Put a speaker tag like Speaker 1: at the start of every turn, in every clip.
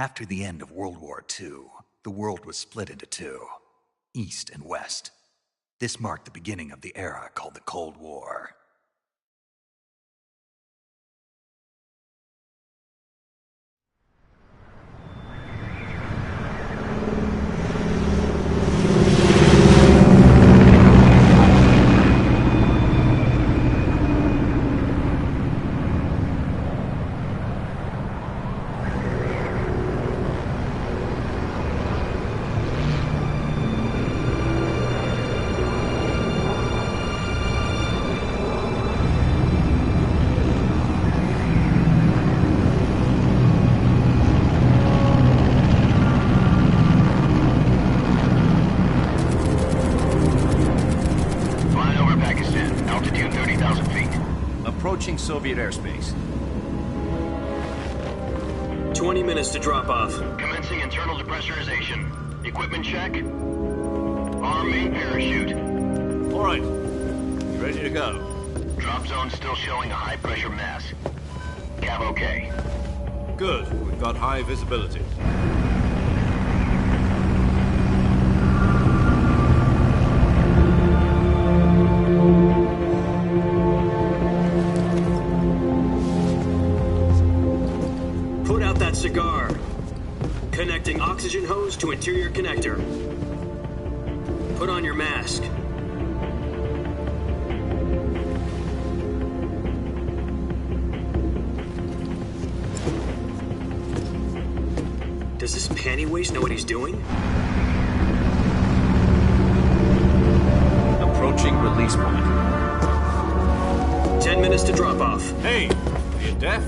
Speaker 1: After the end of World War II, the world was split into two, East and West. This marked the beginning of the era called the Cold War.
Speaker 2: Approaching Soviet airspace.
Speaker 3: 20 minutes to drop off.
Speaker 4: Commencing internal depressurization. Equipment check. Arm main parachute.
Speaker 2: All right. You ready to go?
Speaker 4: Drop zone still showing a high pressure mass. Cav okay.
Speaker 2: Good. We've got high visibility.
Speaker 3: Cigar. Connecting oxygen hose to interior connector. Put on your mask. Does this panty waste know what he's doing?
Speaker 2: Approaching release point.
Speaker 3: 10 minutes to drop off.
Speaker 2: Hey, are you deaf?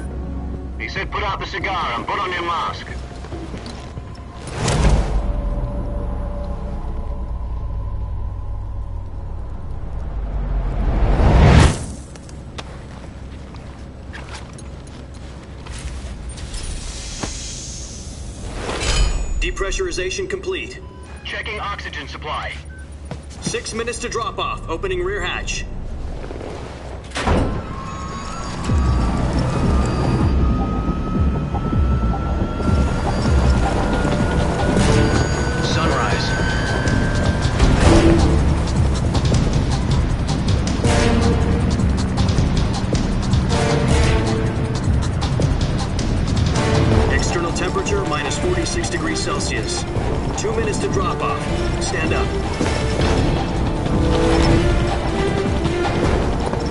Speaker 4: He said put out the cigar and put on your mask.
Speaker 3: Depressurization complete.
Speaker 4: Checking oxygen supply.
Speaker 3: 6 minutes to drop off. Opening rear hatch. Temperature minus 46 degrees Celsius. 2 minutes to drop off. Stand up.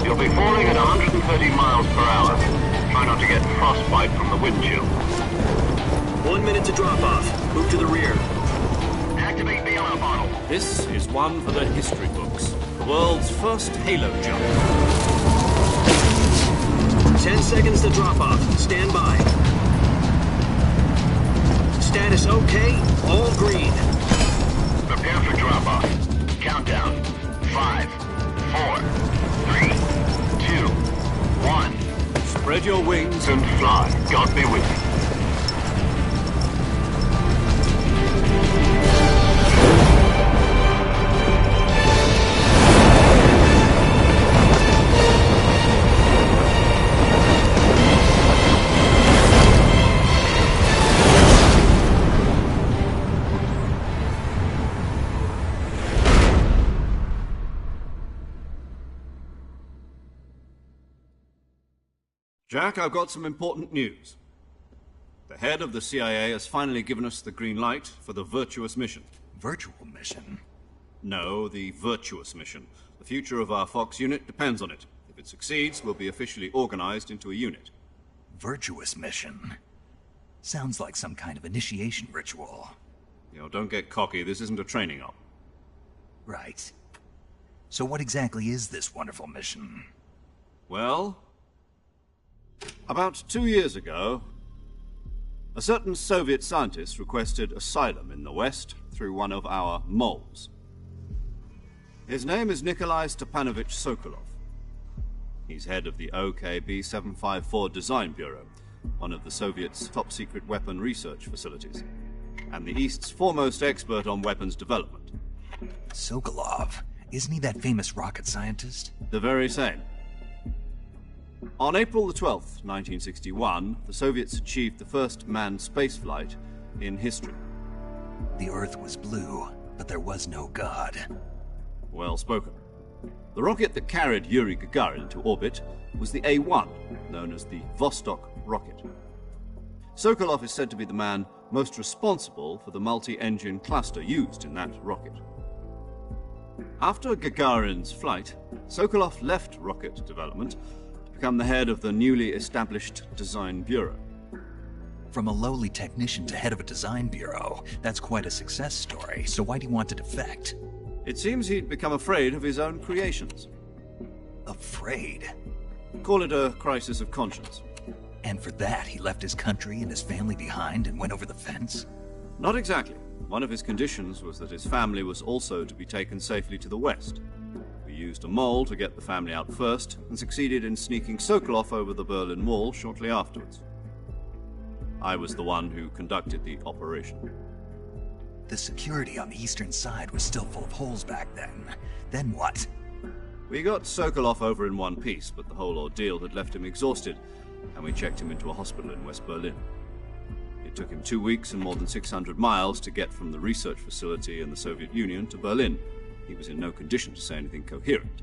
Speaker 4: You'll be falling at 130 miles per hour. Try not to get frostbite from the wind chill.
Speaker 3: 1 minute to drop off. Move to the rear.
Speaker 4: Activate bailout bottle.
Speaker 2: This is one for the history books. The world's first halo jump.
Speaker 3: 10 seconds to drop off. Stand by. Status okay, all green.
Speaker 4: Prepare for drop-off. Countdown. 5, 4, 3, 2, 1.
Speaker 2: Spread your wings
Speaker 4: And fly. God be with you.
Speaker 2: Jack, I've got some important news. The head of the CIA has finally given us the green light for the virtuous mission.
Speaker 1: Virtual mission?
Speaker 2: No, the virtuous mission. The future of our Fox unit depends on it. If it succeeds, we'll be officially organized into a unit.
Speaker 1: Virtuous mission? Sounds like some kind of initiation ritual.
Speaker 2: You know, don't get cocky. This isn't a training op.
Speaker 1: Right. So what exactly is this wonderful mission?
Speaker 2: Well, about 2 years ago, a certain Soviet scientist requested asylum in the West through one of our moles. His name is Nikolai Stepanovich Sokolov. He's head of the OKB 754 Design Bureau, one of the Soviets' top-secret weapon research facilities, and the East's foremost expert on weapons development.
Speaker 1: Sokolov? Isn't he that famous rocket scientist?
Speaker 2: The very same. On April the 12th, 1961, the Soviets achieved the first manned spaceflight in history.
Speaker 1: The Earth was blue, but there was no God.
Speaker 2: Well spoken. The rocket that carried Yuri Gagarin to orbit was the A-1, known as the Vostok rocket. Sokolov is said to be the man most responsible for the multi-engine cluster used in that rocket. After Gagarin's flight, Sokolov left rocket development to become the head of the newly established Design Bureau.
Speaker 1: From a lowly technician to head of a design bureau, that's quite a success story, so why'd he want to defect?
Speaker 2: It seems he'd become afraid of his own creations.
Speaker 1: Afraid?
Speaker 2: Call it a crisis of conscience.
Speaker 1: And for that, he left his country and his family behind and went over the fence?
Speaker 2: Not exactly. One of his conditions was that his family was also to be taken safely to the west. We used a mole to get the family out first, and succeeded in sneaking Sokolov over the Berlin Wall shortly afterwards. I was the one who conducted the operation.
Speaker 1: The security on the eastern side was still full of holes back then. Then what?
Speaker 2: We got Sokolov over in one piece, but the whole ordeal had left him exhausted, and we checked him into a hospital in West Berlin. It took him 2 weeks and more than 600 miles to get from the research facility in the Soviet Union to Berlin. He was in no condition to say anything coherent.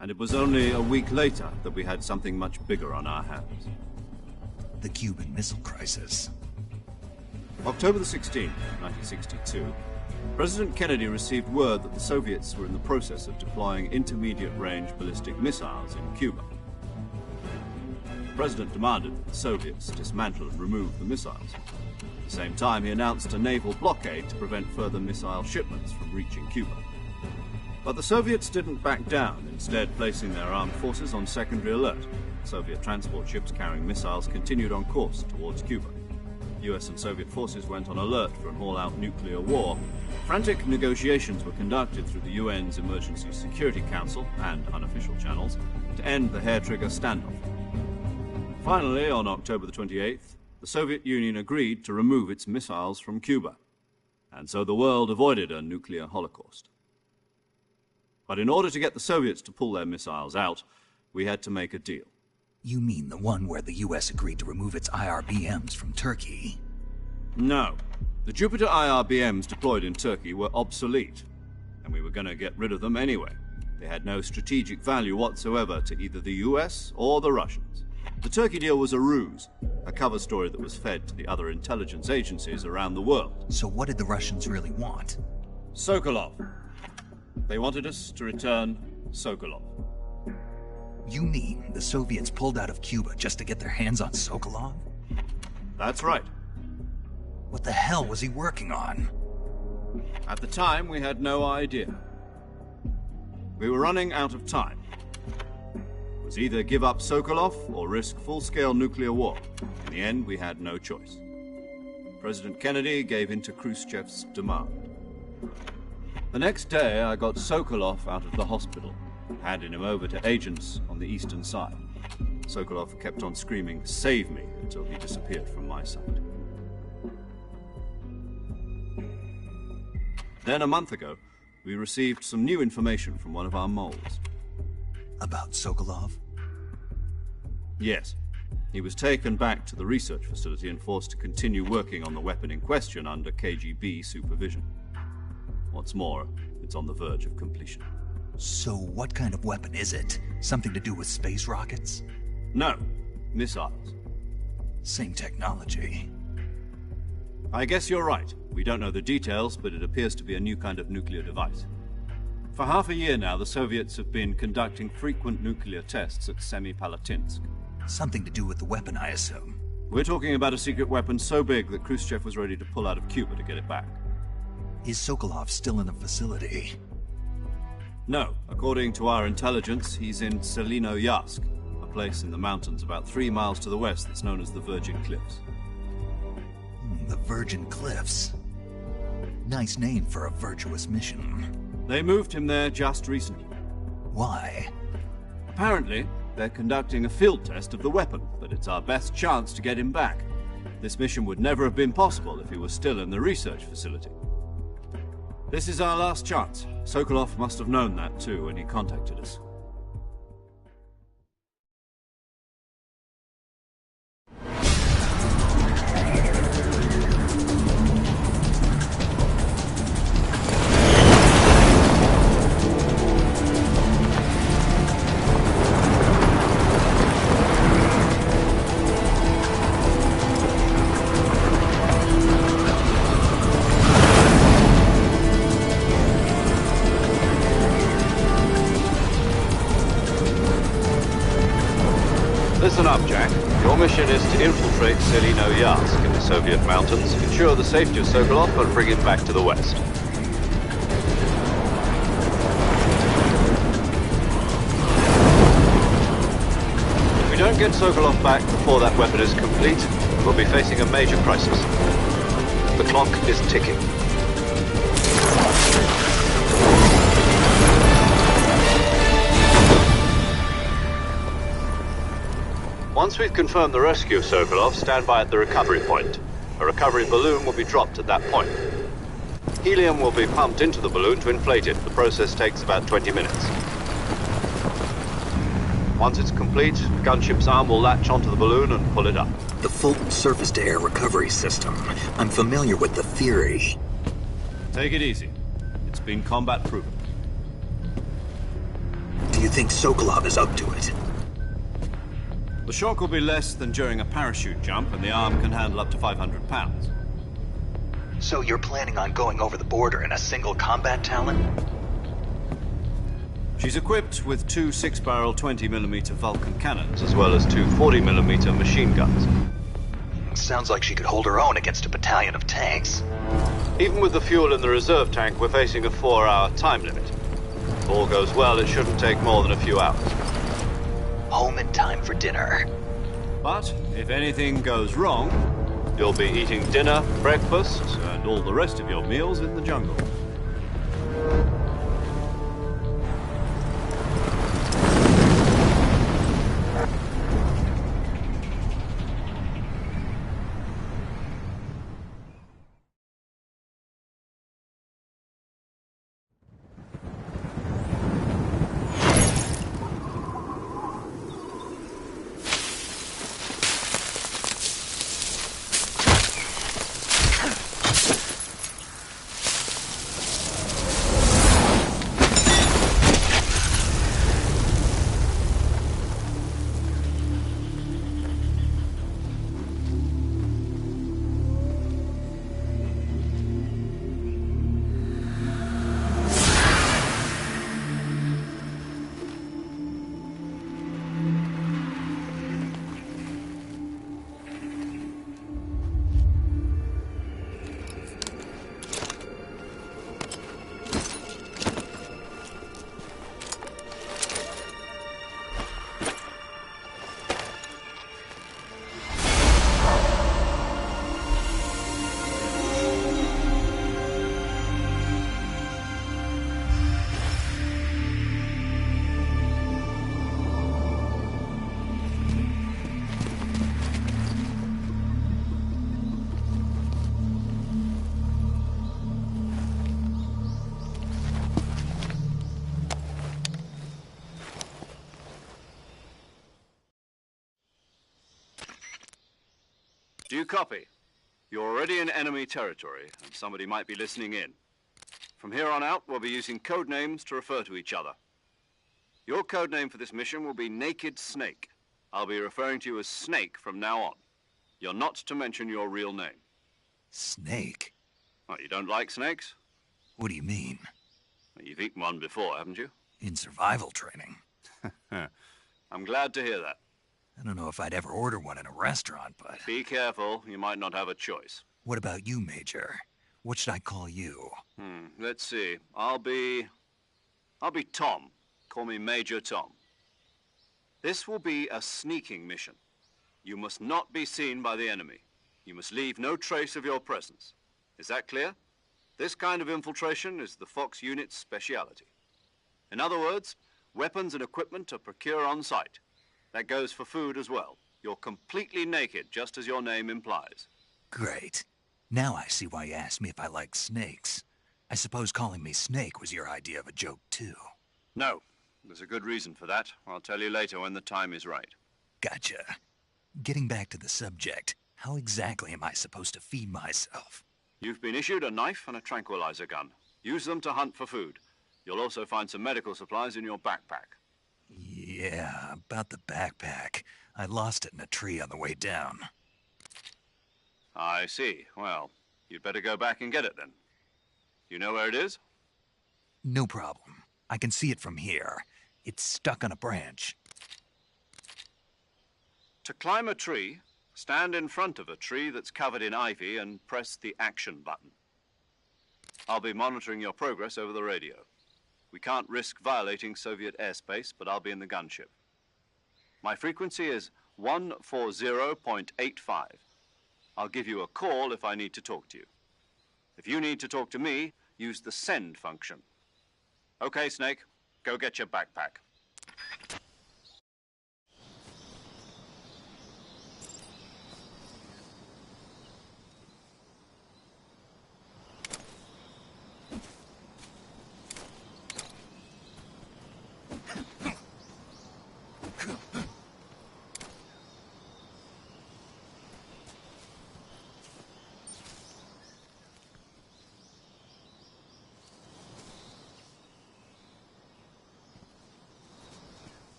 Speaker 2: And it was only a week later that we had something much bigger on our hands.
Speaker 1: The Cuban Missile Crisis.
Speaker 2: October the 16th, 1962, President Kennedy received word that the Soviets were in the process of deploying intermediate-range ballistic missiles in Cuba. The President demanded that the Soviets dismantle and remove the missiles. At the same time, he announced a naval blockade to prevent further missile shipments from reaching Cuba. But the Soviets didn't back down, instead placing their armed forces on secondary alert. Soviet transport ships carrying missiles continued on course towards Cuba. US and Soviet forces went on alert for an all-out nuclear war. Frantic negotiations were conducted through the UN's Emergency Security Council and unofficial channels to end the hair-trigger standoff. Finally, on October the 28th, the Soviet Union agreed to remove its missiles from Cuba, and so the world avoided a nuclear holocaust. But in order to get the Soviets to pull their missiles out, we had to make a deal.
Speaker 1: You mean the one where the US agreed to remove its IRBMs from Turkey?
Speaker 2: No. The Jupiter IRBMs deployed in Turkey were obsolete, and we were going to get rid of them anyway. They had no strategic value whatsoever to either the US or the Russians. The Turkey deal was a ruse, a cover story that was fed to the other intelligence agencies around the world.
Speaker 1: So what did the Russians really want?
Speaker 2: Sokolov. They wanted us to return Sokolov.
Speaker 1: You mean the Soviets pulled out of Cuba just to get their hands on Sokolov?
Speaker 2: That's right.
Speaker 1: What the hell was he working on?
Speaker 2: At the time, we had no idea. We were running out of time. It was either give up Sokolov or risk full-scale nuclear war. In the end, we had no choice. President Kennedy gave in to Khrushchev's demand. The next day, I got Sokolov out of the hospital, handing him over to agents on the eastern side. Sokolov kept on screaming, "Save me," until he disappeared from my sight. Then a month ago, we received some new information from one of our moles.
Speaker 1: About Sokolov?
Speaker 2: Yes. He was taken back to the research facility and forced to continue working on the weapon in question under KGB supervision. What's more, it's on the verge of completion.
Speaker 1: So what kind of weapon is it? Something to do with space rockets?
Speaker 2: No, missiles.
Speaker 1: Same technology.
Speaker 2: I guess you're right. We don't know the details, but it appears to be a new kind of nuclear device. For half a year now, the Soviets have been conducting frequent nuclear tests at Semipalatinsk.
Speaker 1: Something to do with the weapon, I assume.
Speaker 2: We're talking about a secret weapon so big that Khrushchev was ready to pull out of Cuba to get it back.
Speaker 1: Is Sokolov still in the facility?
Speaker 2: No. According to our intelligence, he's in Selino-Yarsk, a place in the mountains about 3 miles to the west that's known as the Virgin Cliffs.
Speaker 1: The Virgin Cliffs. Nice name for a virtuous mission.
Speaker 2: They moved him there just recently.
Speaker 1: Why?
Speaker 2: Apparently, they're conducting a field test of the weapon, but it's our best chance to get him back. This mission would never have been possible if he was still in the research facility. This is our last chance. Sokolov must have known that too when he contacted us. backpack, your mission is to infiltrate Selino-Yarsk in the Soviet mountains, ensure the safety of Sokolov, and bring him back to the west. If we don't get Sokolov back before that weapon is complete, we'll be facing a major crisis. The clock is ticking. Once we've confirmed the rescue of Sokolov, stand by at the recovery point. A recovery balloon will be dropped at that point. Helium will be pumped into the balloon to inflate it. The process takes about 20 minutes. Once it's complete, the gunship's arm will latch onto the balloon and pull it up.
Speaker 1: The Fulton surface-to-air recovery system. I'm familiar with the theory.
Speaker 2: Take it easy. It's been combat-proven.
Speaker 1: Do you think Sokolov is up to it?
Speaker 2: The shock will be less than during a parachute jump, and the arm can handle up to 500 pounds.
Speaker 1: So you're planning on going over the border in a single combat Talon?
Speaker 2: She's equipped with two 6-barrel 20mm Vulcan cannons, as well as two 40mm machine guns.
Speaker 1: Sounds like she could hold her own against a battalion of tanks.
Speaker 2: Even with the fuel in the reserve tank, we're facing a 4-hour time limit. If all goes well, it shouldn't take more than a few hours.
Speaker 1: Home in time for dinner.
Speaker 2: But if anything goes wrong, you'll be eating dinner, breakfast, and all the rest of your meals in the jungle. Do you copy? You're already in enemy territory, and somebody might be listening in. From here on out, we'll be using code names to refer to each other. Your code name for this mission will be Naked Snake. I'll be referring to you as Snake from now on. You're not to mention your real name.
Speaker 1: Snake?
Speaker 2: Oh, you don't like snakes?
Speaker 1: What do you mean?
Speaker 2: Well, you've eaten one before, haven't you?
Speaker 1: In survival training.
Speaker 2: I'm glad to hear that.
Speaker 1: I don't know if I'd ever order one in a restaurant, but...
Speaker 2: Be careful, you might not have a choice.
Speaker 1: What about you, Major? What should I call you?
Speaker 2: Let's see. I'll be Tom. Call me Major Tom. This will be a sneaking mission. You must not be seen by the enemy. You must leave no trace of your presence. Is that clear? This kind of infiltration is the Fox unit's speciality. In other words, weapons and equipment are procured on site. That goes for food as well. You're completely naked, just as your name implies.
Speaker 1: Great. Now I see why you asked me if I like snakes. I suppose calling me Snake was your idea of a joke, too.
Speaker 2: No. There's a good reason for that. I'll tell you later when the time is right.
Speaker 1: Gotcha. Getting back to the subject, how exactly am I supposed to feed myself?
Speaker 2: You've been issued a knife and a tranquilizer gun. Use them to hunt for food. You'll also find some medical supplies in your backpack.
Speaker 1: Yeah, about the backpack. I lost it in a tree on the way down.
Speaker 2: I see. Well, you'd better go back and get it then. You know where it is?
Speaker 1: No problem. I can see it from here. It's stuck on a branch.
Speaker 2: To climb a tree, stand in front of a tree that's covered in ivy and press the action button. I'll be monitoring your progress over the radio. We can't risk violating Soviet airspace, but I'll be in the gunship. My frequency is 140.85. I'll give you a call if I need to talk to you. If you need to talk to me, use the send function. Okay, Snake, go get your backpack.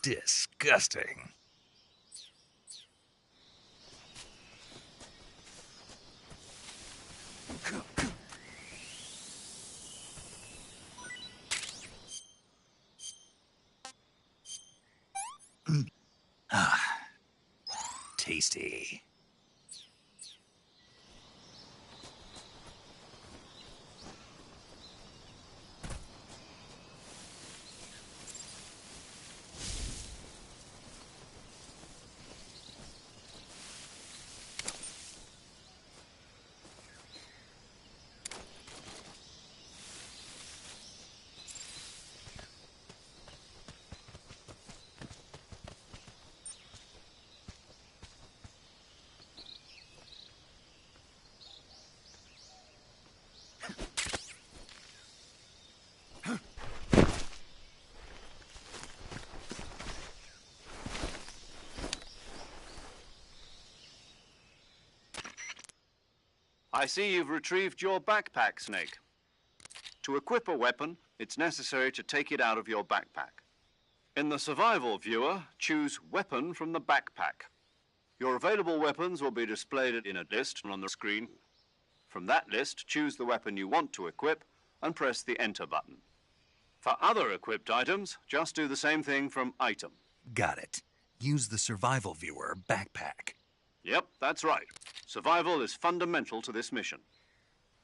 Speaker 1: Disgusting. Tasty.
Speaker 2: I see you've retrieved your backpack, Snake. To equip a weapon, it's necessary to take it out of your backpack. In the survival viewer, choose Weapon from the backpack. Your available weapons will be displayed in a list on the screen. From that list, choose the weapon you want to equip and press the Enter button. For other equipped items, just do the same thing from Item.
Speaker 1: Got it. Use the survival viewer backpack.
Speaker 2: Yep, that's right. Survival is fundamental to this mission.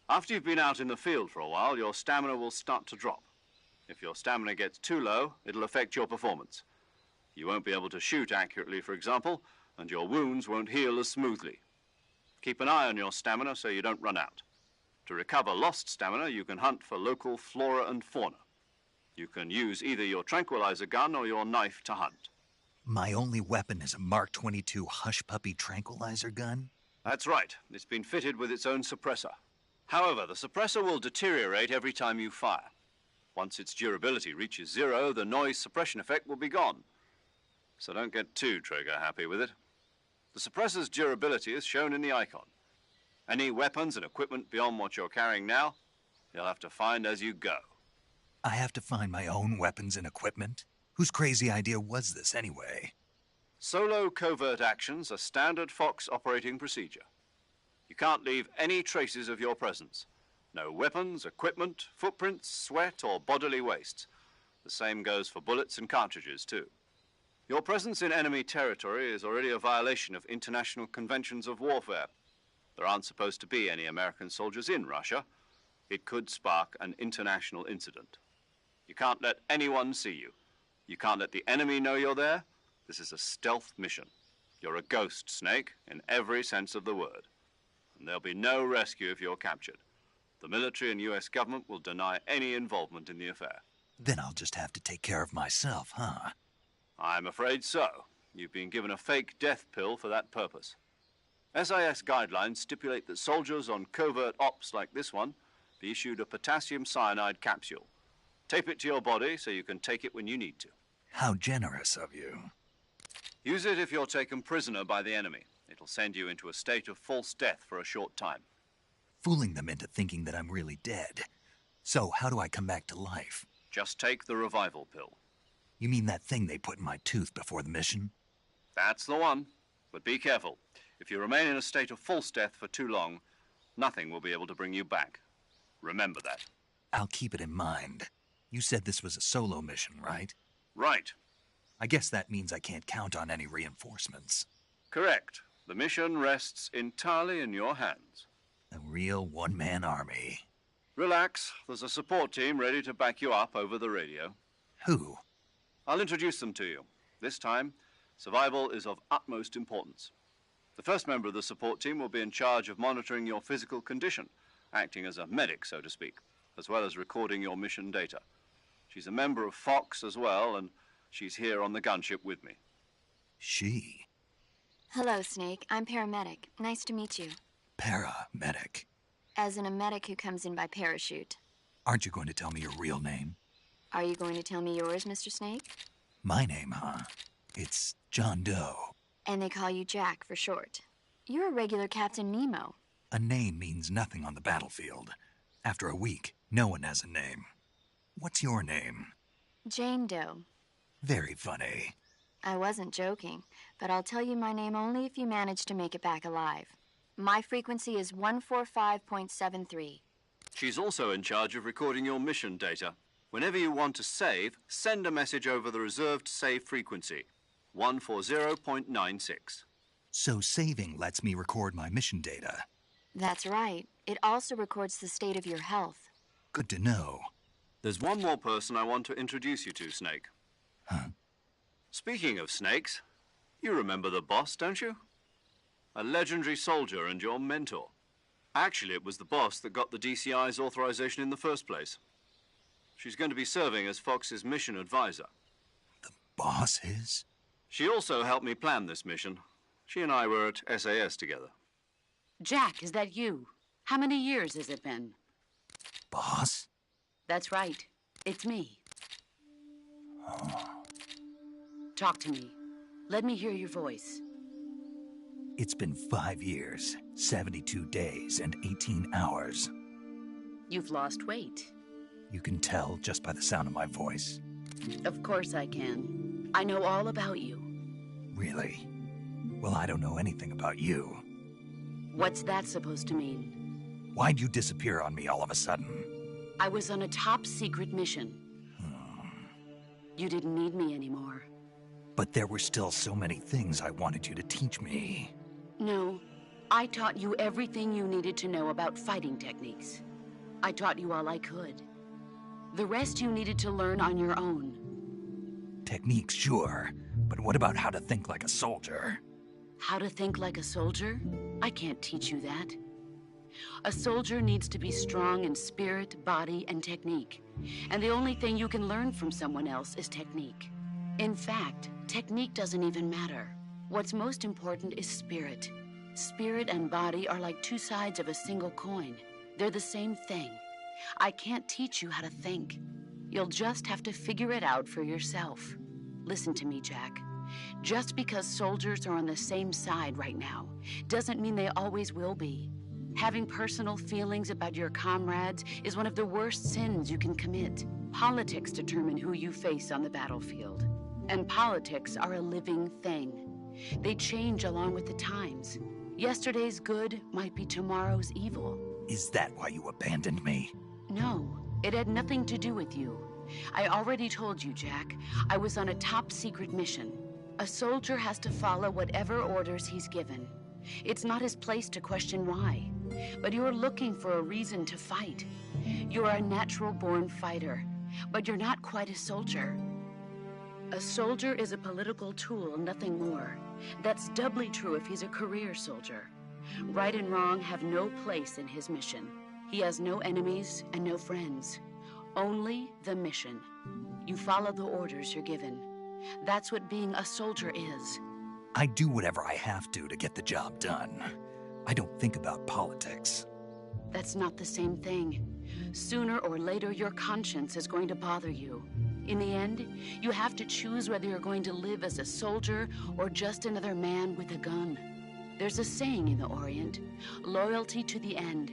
Speaker 2: After you've been out in the field for a while, your stamina will start to drop. If your stamina gets too low, it'll affect your performance. You won't be able to shoot accurately, for example, and your wounds won't heal as smoothly. Keep an eye on your stamina so you don't run out. To recover lost stamina, you can hunt for local flora and fauna. You can use either your tranquilizer gun or your knife to hunt.
Speaker 1: My only weapon is a Mark 22 Hush Puppy tranquilizer gun?
Speaker 2: That's right. It's been fitted with its own suppressor. However, the suppressor will deteriorate every time you fire. Once its durability reaches 0, the noise suppression effect will be gone. So don't get too trigger-happy with it. The suppressor's durability is shown in the icon. Any weapons and equipment beyond what you're carrying now, you'll have to find as you go.
Speaker 1: I have to find my own weapons and equipment? Whose crazy idea was this, anyway?
Speaker 2: Solo covert actions are standard Fox operating procedure. You can't leave any traces of your presence. No weapons, equipment, footprints, sweat, or bodily wastes. The same goes for bullets and cartridges, too. Your presence in enemy territory is already a violation of international conventions of warfare. There aren't supposed to be any American soldiers in Russia. It could spark an international incident. You can't let anyone see you. You can't let the enemy know you're there. This is a stealth mission. You're a ghost, Snake, in every sense of the word. and there'll be no rescue if you're captured. The military and US government will deny any involvement in the affair.
Speaker 1: Then I'll just have to take care of myself, huh?
Speaker 2: I'm afraid so. You've been given a fake death pill for that purpose. SIS guidelines stipulate that soldiers on covert ops like this one be issued a potassium cyanide capsule. Tape it to your body so you can take it when you need to.
Speaker 1: How generous of you.
Speaker 2: Use it if you're taken prisoner by the enemy. It'll send you into a state of false death for a short time.
Speaker 1: Fooling them into thinking that I'm really dead. So how do I come back to life?
Speaker 2: Just take the revival pill.
Speaker 1: You mean that thing they put in my tooth before the mission?
Speaker 2: That's the one. But be careful. If you remain in a state of false death for too long, nothing will be able to bring you back. Remember that.
Speaker 1: I'll keep it in mind. You said this was a solo mission, right?
Speaker 2: Right.
Speaker 1: I guess that means I can't count on any reinforcements.
Speaker 2: Correct. The mission rests entirely in your hands.
Speaker 1: A real one-man army.
Speaker 2: Relax. There's a support team ready to back you up over the radio.
Speaker 1: Who?
Speaker 2: I'll introduce them to you. This time, survival is of utmost importance. The first member of the support team will be in charge of monitoring your physical condition, acting as a medic, so to speak, as well as recording your mission data. She's a member of Fox as well, and she's here on the gunship with me.
Speaker 1: She?
Speaker 5: Hello, Snake. I'm paramedic. Nice to meet you.
Speaker 1: Paramedic.
Speaker 5: As in a medic who comes in by parachute.
Speaker 1: Aren't you going to tell me your real name?
Speaker 5: Are you going to tell me yours, Mr. Snake?
Speaker 1: My name, huh? It's John Doe.
Speaker 5: And they call you Jack for short. You're a regular Captain Nemo.
Speaker 1: A name means nothing on the battlefield. After a week, no one has a name. What's your name?
Speaker 5: Jane Doe.
Speaker 1: Very funny.
Speaker 5: I wasn't joking, but I'll tell you my name only if you manage to make it back alive. My frequency is 145.73.
Speaker 2: She's also in charge of recording your mission data. Whenever you want to save, send a message over the reserved save frequency, 140.96.
Speaker 1: So saving lets me record my mission data.
Speaker 5: That's right. It also records the state of your health.
Speaker 1: Good to know.
Speaker 2: There's one more person I want to introduce you to, Snake.
Speaker 1: Huh?
Speaker 2: Speaking of snakes, you remember the boss, don't you? A legendary soldier and your mentor. Actually, it was the boss that got the DCI's authorization in the first place. She's going to be serving as Fox's mission advisor.
Speaker 1: The boss is?
Speaker 2: She also helped me plan this mission. She and I were at SAS together.
Speaker 6: Jack, is that you? How many years has it been?
Speaker 1: Boss?
Speaker 6: That's right. It's me.
Speaker 1: Oh.
Speaker 6: Talk to me. Let me hear your voice.
Speaker 1: It's been 5 years, 72 days, and 18 hours.
Speaker 6: You've lost weight.
Speaker 1: You can tell just by the sound of my voice.
Speaker 6: Of course I can. I know all about you.
Speaker 1: Really? Well, I don't know anything about you.
Speaker 6: What's that supposed to mean?
Speaker 1: Why'd you disappear on me all of a sudden?
Speaker 6: I was on a top-secret mission. You didn't need me anymore.
Speaker 1: But there were still so many things I wanted you to teach me.
Speaker 6: No, I taught you everything you needed to know about fighting techniques. I taught you all I could. The rest you needed to learn on your own.
Speaker 1: Techniques, sure. But what about how to think like a soldier?
Speaker 6: How to think like a soldier? I can't teach you that. A soldier needs to be strong in spirit, body, and technique. And the only thing you can learn from someone else is technique. In fact, technique doesn't even matter. What's most important is spirit. Spirit and body are like two sides of a single coin. They're the same thing. I can't teach you how to think. You'll just have to figure it out for yourself. Listen to me, Jack. Just because soldiers are on the same side right now doesn't mean they always will be. Having personal feelings about your comrades is one of the worst sins you can commit. Politics determine who you face on the battlefield. And politics are a living thing. They change along with the times. Yesterday's good might be tomorrow's evil.
Speaker 1: Is that why you abandoned me?
Speaker 6: No, it had nothing to do with you. I already told you, Jack. I was on a top-secret mission. A soldier has to follow whatever orders he's given. It's not his place to question why. But you're looking for a reason to fight. You're a natural-born fighter, but you're not quite a soldier. A soldier is a political tool, nothing more. That's doubly true if he's a career soldier. Right and wrong have no place in his mission. He has no enemies and no friends. Only the mission. You follow the orders you're given. That's what being a soldier is.
Speaker 1: I do whatever I have to get the job done. I don't think about politics.
Speaker 6: That's not the same thing. Sooner or later, your conscience is going to bother you. In the end, you have to choose whether you're going to live as a soldier or just another man with a gun. There's a saying in the Orient, loyalty to the end.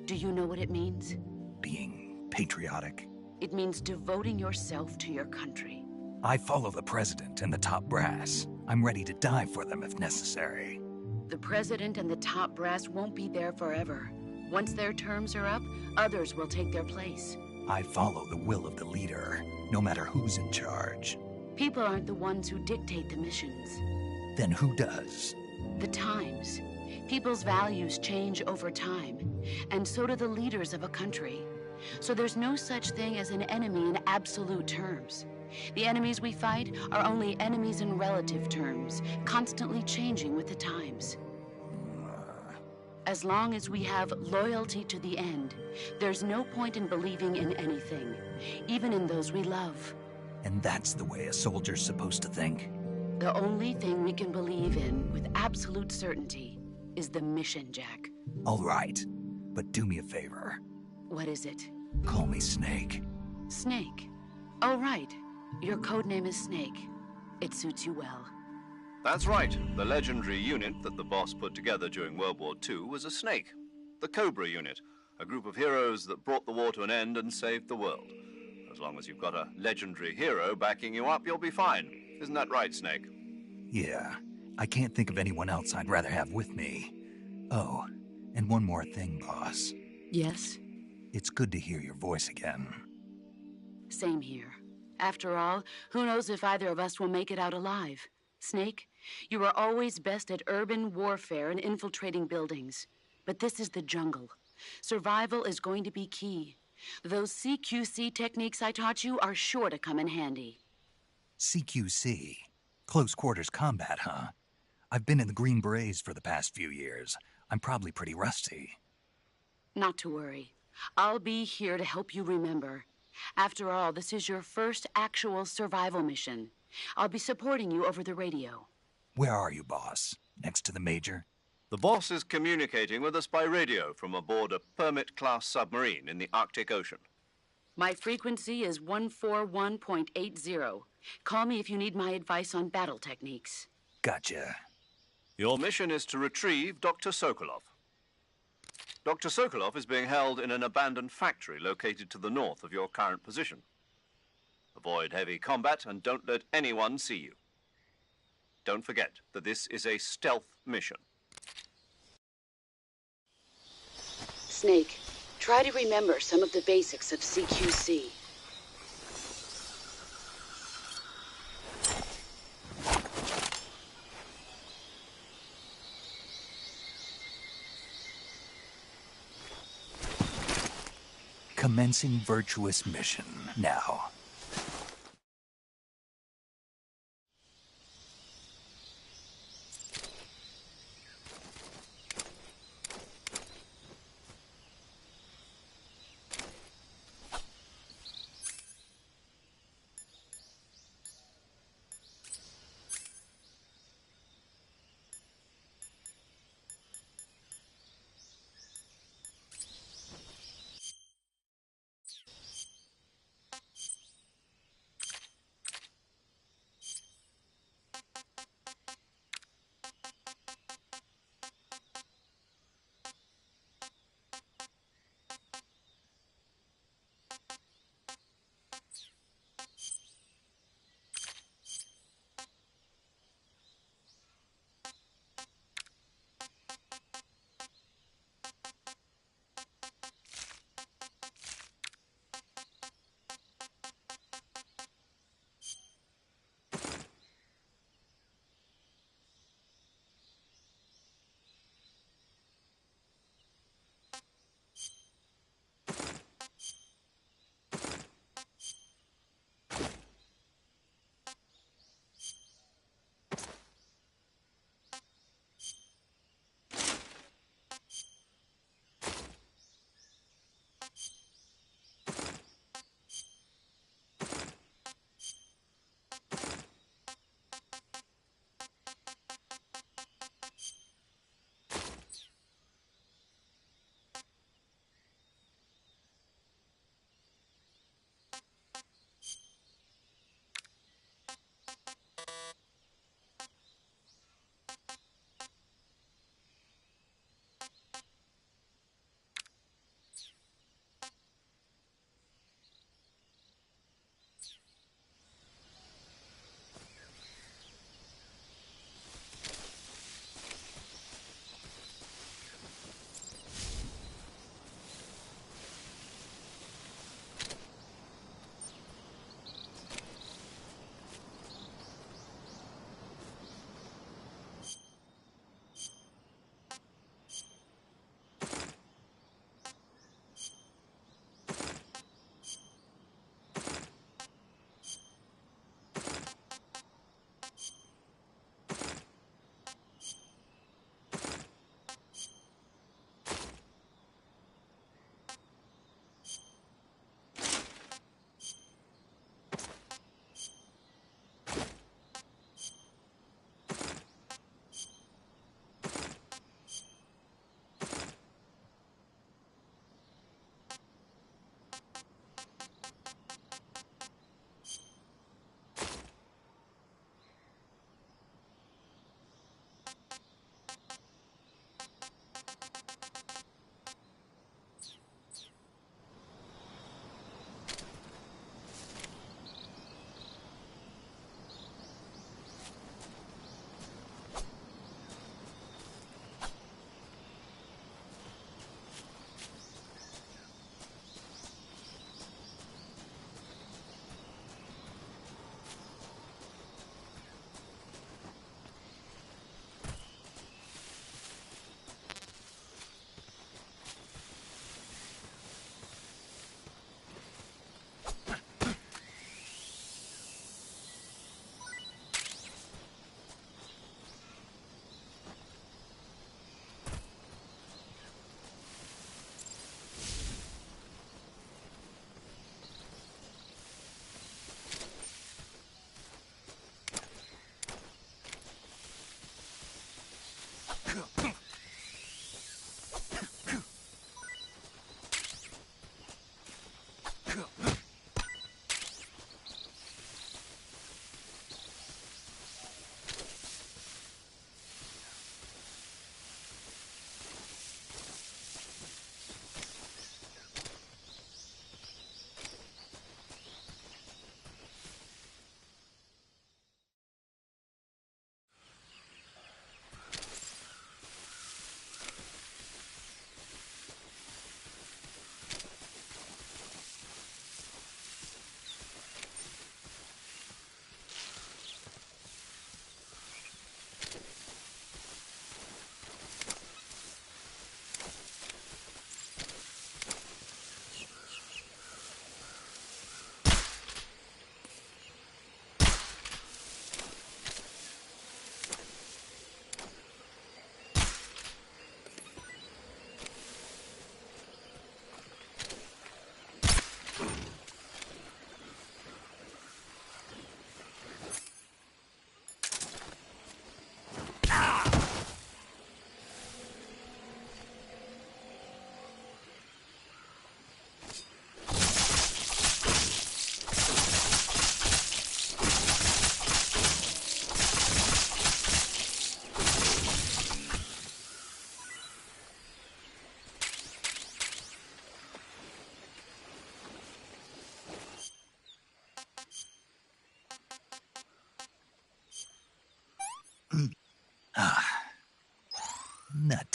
Speaker 6: Do you know what it means?
Speaker 1: Being patriotic.
Speaker 6: It means devoting yourself to your country.
Speaker 1: I follow the president and the top brass. I'm ready to die for them if necessary.
Speaker 6: The president and the top brass won't be there forever. Once their terms are up, others will take their place.
Speaker 1: I follow the will of the leader, no matter who's in charge.
Speaker 6: People aren't the ones who dictate the missions.
Speaker 1: Then who does?
Speaker 6: The times. People's values change over time, and so do the leaders of a country. So there's no such thing as an enemy in absolute terms. The enemies we fight are only enemies in relative terms, constantly changing with the times. As long as we have loyalty to the end, there's no point in believing in anything, even in those we love.
Speaker 1: And that's the way a soldier's supposed to think?
Speaker 6: The only thing we can believe in with absolute certainty is the mission, Jack.
Speaker 1: All right, but do me a favor.
Speaker 6: What is it?
Speaker 1: Call me Snake.
Speaker 6: Snake. Oh, right. Your codename is Snake. It suits you well.
Speaker 2: That's right. The legendary unit that the boss put together during World War II was a snake. The Cobra unit, a group of heroes that brought the war to an end and saved the world. As long as you've got a legendary hero backing you up, you'll be fine. Isn't that right, Snake?
Speaker 1: Yeah, I can't think of anyone else I'd rather have with me. Oh, and one more thing, boss.
Speaker 6: Yes?
Speaker 1: It's good to hear your voice again.
Speaker 6: Same here. After all, who knows if either of us will make it out alive? Snake, you are always best at urban warfare and infiltrating buildings. But this is the jungle. Survival is going to be key. Those CQC techniques I taught you are sure to come in handy.
Speaker 1: CQC? Close quarters combat, huh? I've been in the Green Berets for the past few years. I'm probably pretty rusty.
Speaker 6: Not to worry. I'll be here to help you remember. After all, this is your first actual survival mission. I'll be supporting you over the radio.
Speaker 1: Where are you, boss? Next to the Major?
Speaker 2: The boss is communicating with us by radio from aboard a Permit-class submarine in the Arctic Ocean.
Speaker 6: My frequency is 141.80. Call me if you need my advice on battle techniques.
Speaker 1: Gotcha.
Speaker 2: Your mission is to retrieve Dr. Sokolov. Dr. Sokolov is being held in an abandoned factory located to the north of your current position. Avoid heavy combat and don't let anyone see you. Don't forget that this is a stealth mission.
Speaker 6: Snake, try to remember some of the basics of CQC.
Speaker 1: Commencing virtuous mission now.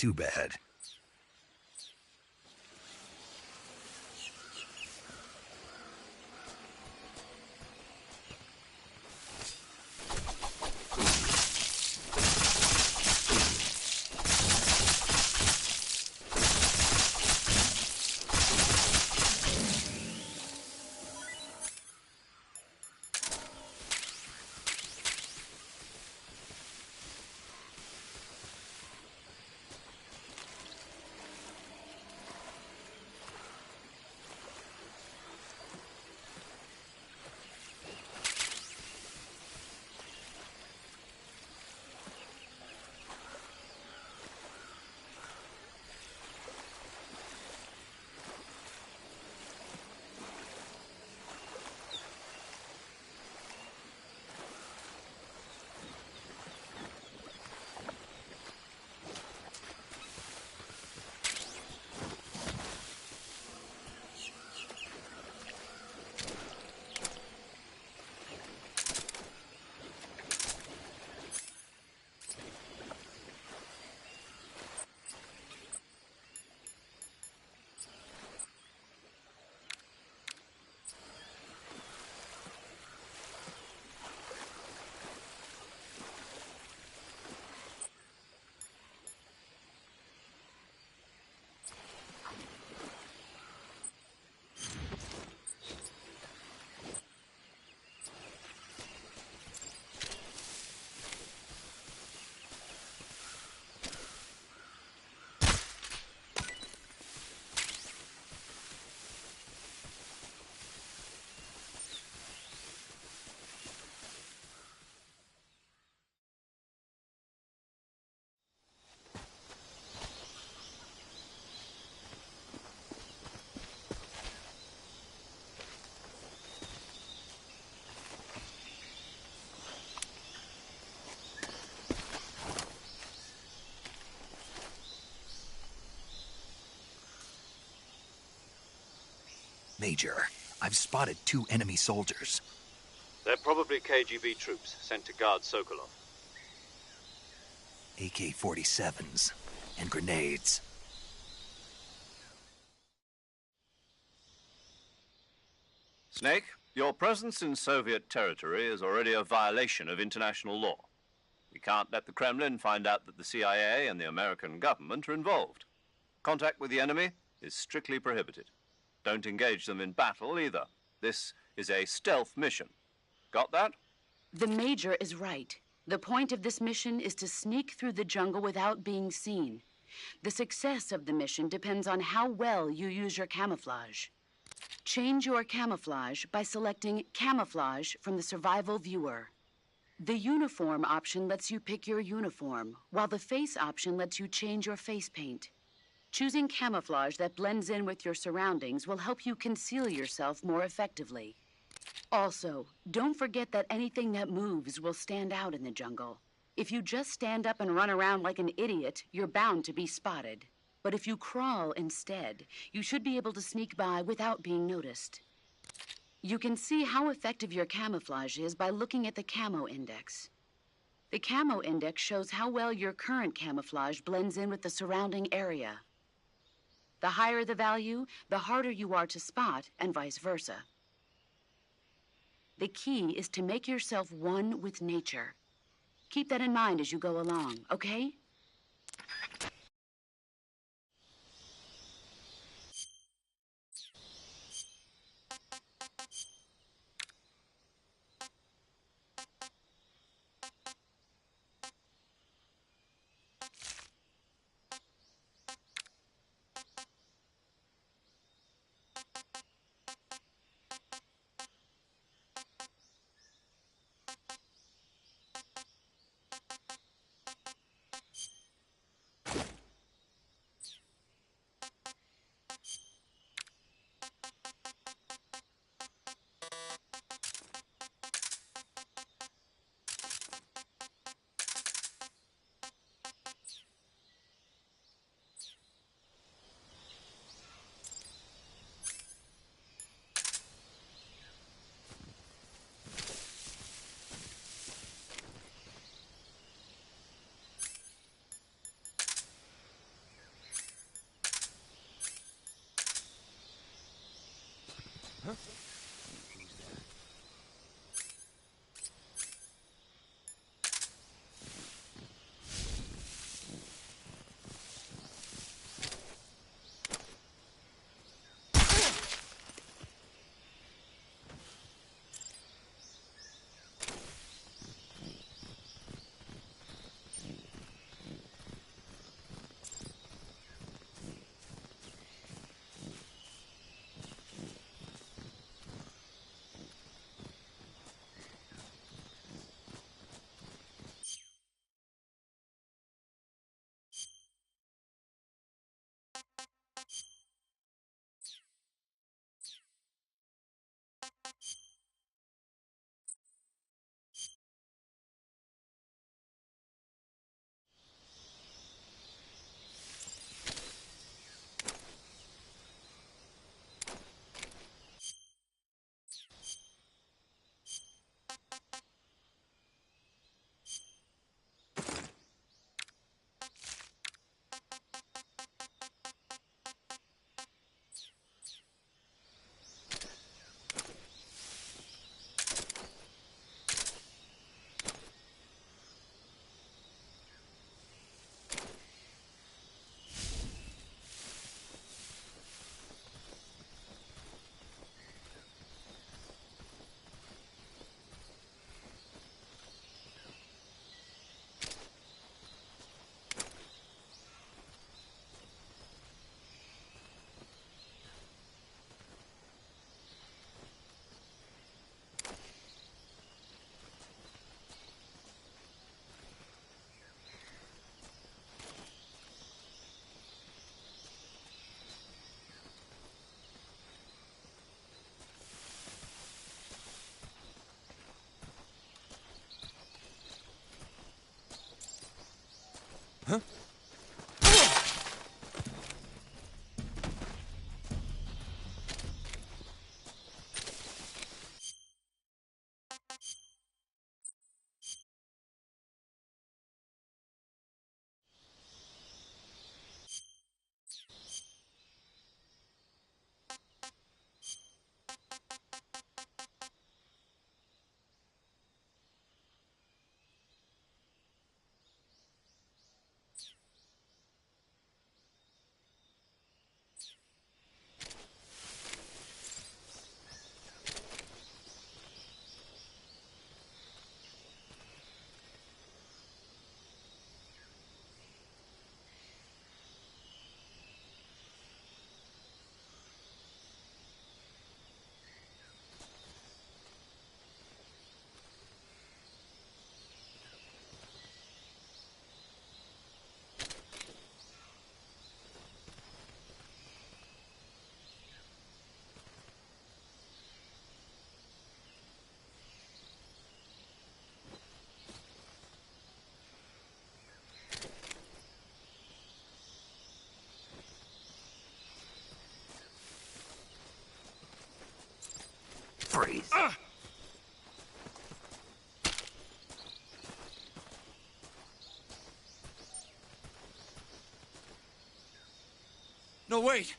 Speaker 1: too bad. Major, I've spotted 2 enemy soldiers.
Speaker 2: They're probably KGB troops sent to guard Sokolov.
Speaker 1: AK-47s and grenades.
Speaker 2: Snake, your presence in Soviet territory is already a violation of international law. We can't let the Kremlin find out that the CIA and the American government are involved. Contact with the enemy is strictly prohibited. Don't engage them in battle either. This is a stealth mission. Got that?
Speaker 6: The Major is right. The point of this mission is to sneak through the jungle without being seen. The success of the mission depends on how well you use your camouflage. Change your camouflage by selecting Camouflage from the Survival Viewer. The Uniform option lets you pick your uniform, while the Face option lets you change your face paint. Choosing camouflage that blends in with your surroundings will help you conceal yourself more effectively. Also, don't forget that anything that moves will stand out in the jungle. If you just stand up and run around like an idiot, you're bound to be spotted. But if you crawl instead, you should be able to sneak by without being noticed. You can see how effective your camouflage is by looking at the Camo Index. The Camo Index shows how well your current camouflage blends in with the surrounding area. The higher the value, the harder you are to spot, and vice versa. The key is to make yourself one with nature. Keep that in mind as you go along, okay?
Speaker 1: Freeze.
Speaker 7: No, wait!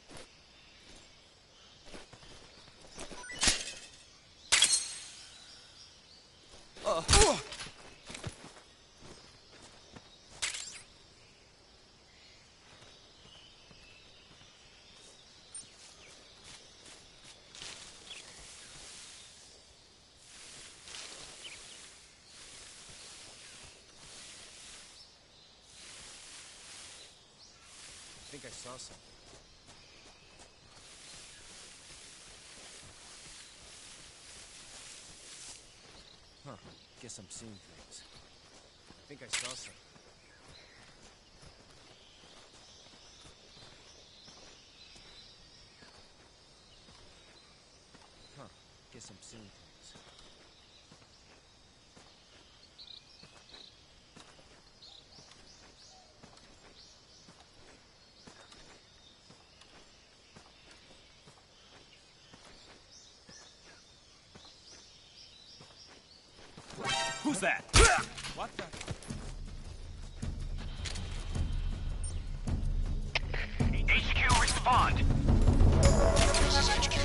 Speaker 7: I think I saw something. Huh. Guess I'm seeing things. I think I saw something. Huh. Guess I'm seeing things.
Speaker 8: Who's that?
Speaker 7: What the?
Speaker 4: HQ, respond!
Speaker 9: This is HQ.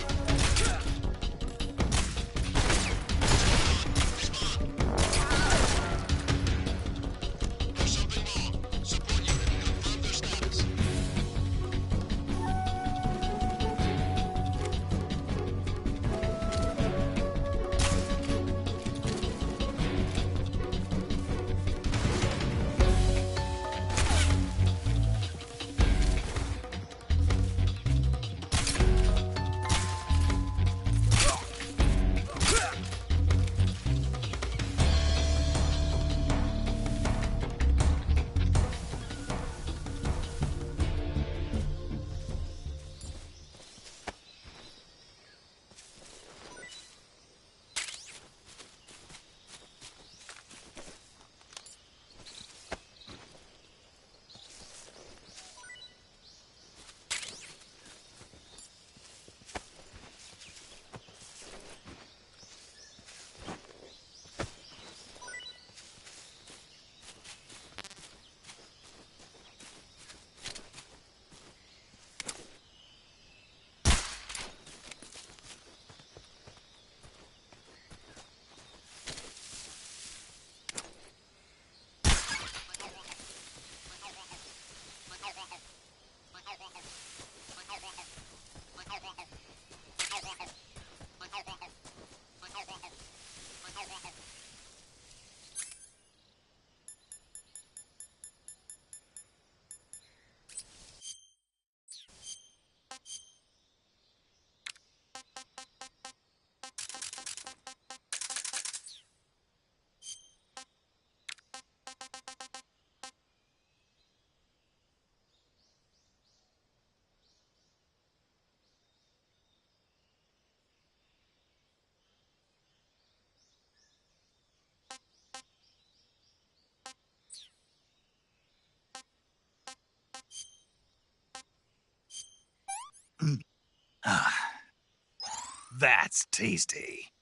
Speaker 1: that's tasty.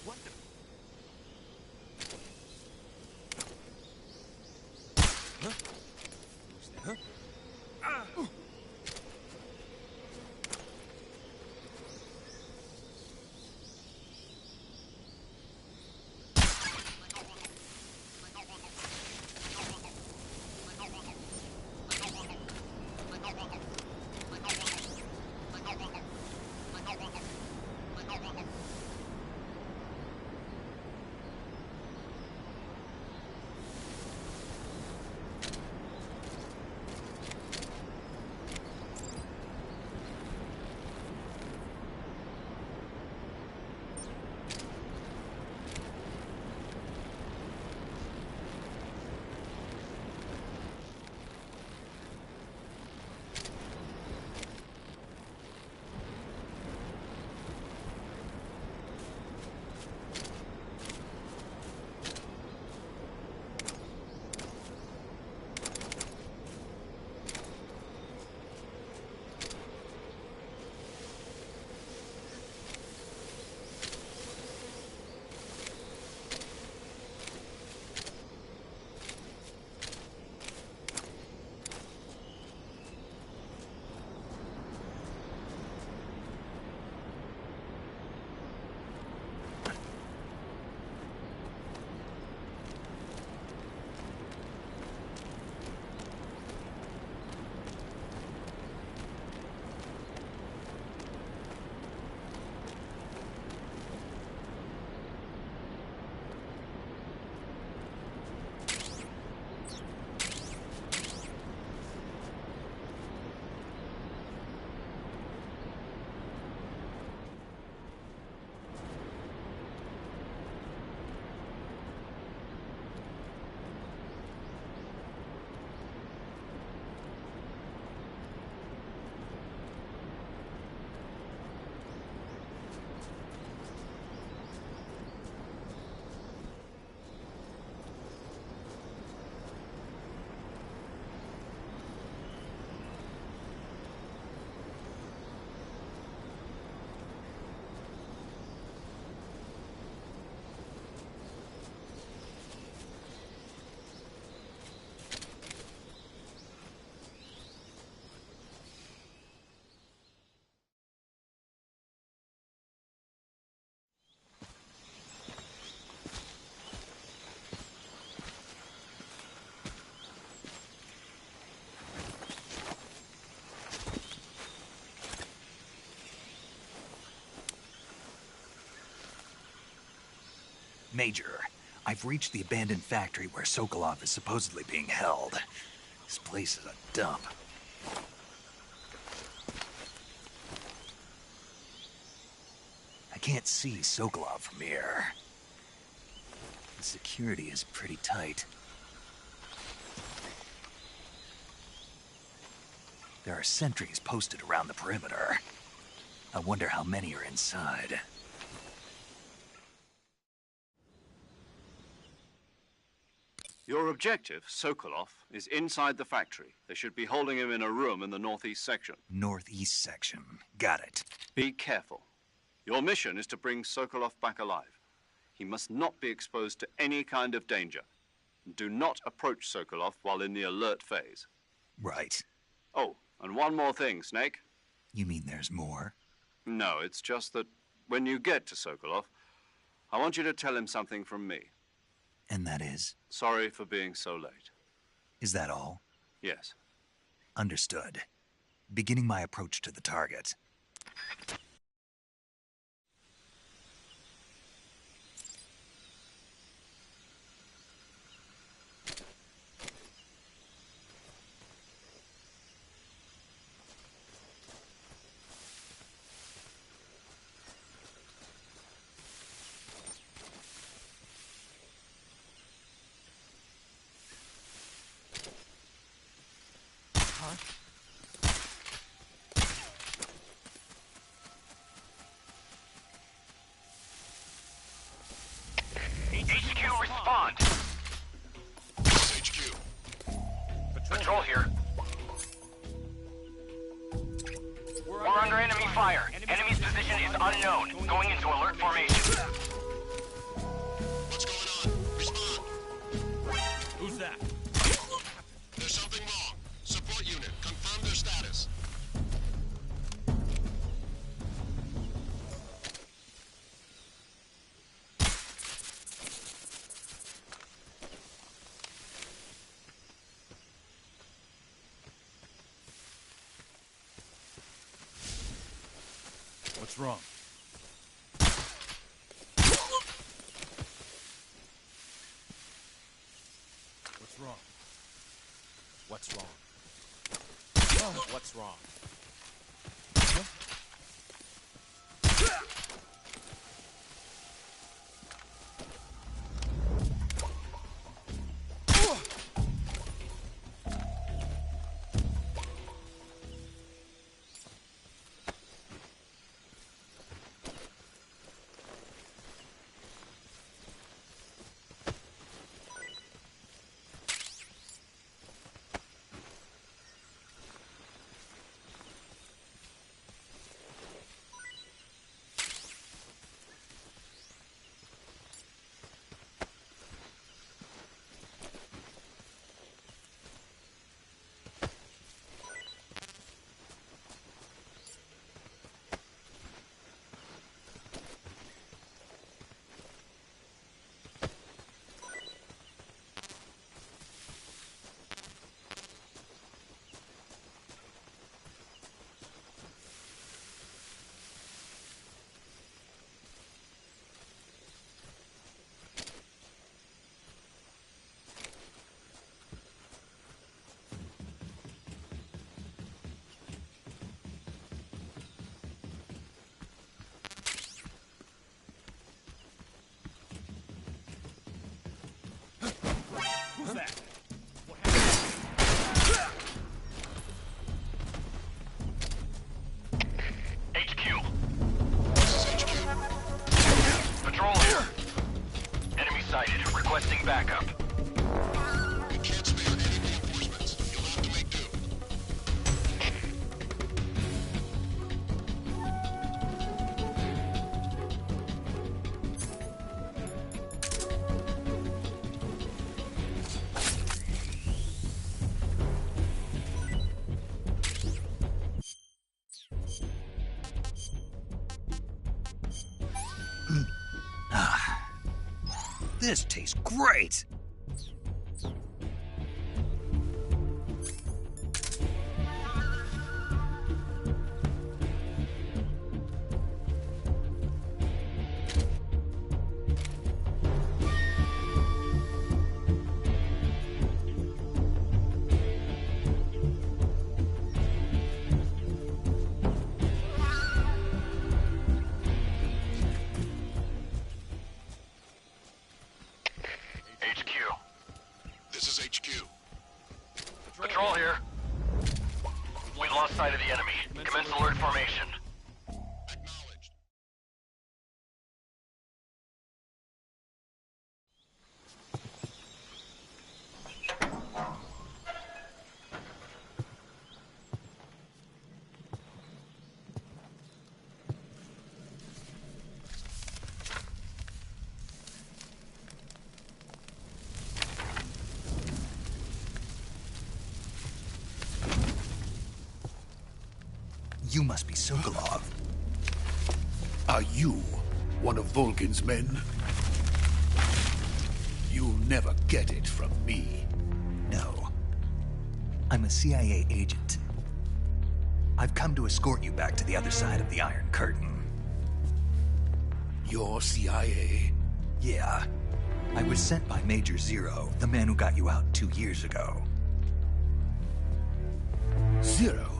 Speaker 7: What the? Huh? What's that? Huh? Ah!
Speaker 1: Major, I've reached the abandoned factory where Sokolov is supposedly being held. This place is a dump. I can't see Sokolov from here. The security is pretty tight. There are sentries posted around the perimeter. I wonder how many are inside.
Speaker 2: Your objective, Sokolov, is inside the factory. They should be holding him in a room in the northeast section.
Speaker 1: Northeast section. Got it.
Speaker 2: Be careful. Your mission is to bring Sokolov back alive. He must not be exposed to any kind of danger. Do not approach Sokolov while in the alert phase.
Speaker 1: Right.
Speaker 2: Oh, and one more thing, Snake.
Speaker 1: You mean there's more?
Speaker 2: No, it's just that when you get to Sokolov, I want you to tell him something from me.
Speaker 1: And that is?
Speaker 2: Sorry for being so late.
Speaker 1: Is that all?
Speaker 2: Yes.
Speaker 1: Understood. Beginning my approach to the target.
Speaker 4: HQ, respond! HQ. Patrol here. We're under enemy fire. Enemy's position is unknown. Going into alert formation.
Speaker 9: What's going on? Respond.
Speaker 8: Who's that?
Speaker 9: There's something wrong. Support unit, confirm their status.
Speaker 8: What's wrong? What's wrong? What's wrong? What's wrong? Who's that? What happened?
Speaker 4: HQ.
Speaker 9: This is HQ.
Speaker 4: Patrol here. Enemy sighted. Requesting backup.
Speaker 9: We can't spare any reinforcements. You'll have to make do.
Speaker 1: This tastes great! must be Sokolov.
Speaker 10: Are you one of Volgin's men? You'll never get it from me.
Speaker 1: No. I'm a CIA agent. I've come to escort you back to the other side of the Iron Curtain.
Speaker 10: You're CIA?
Speaker 1: Yeah. I was sent by Major Zero, the man who got you out 2 years ago.
Speaker 10: Zero?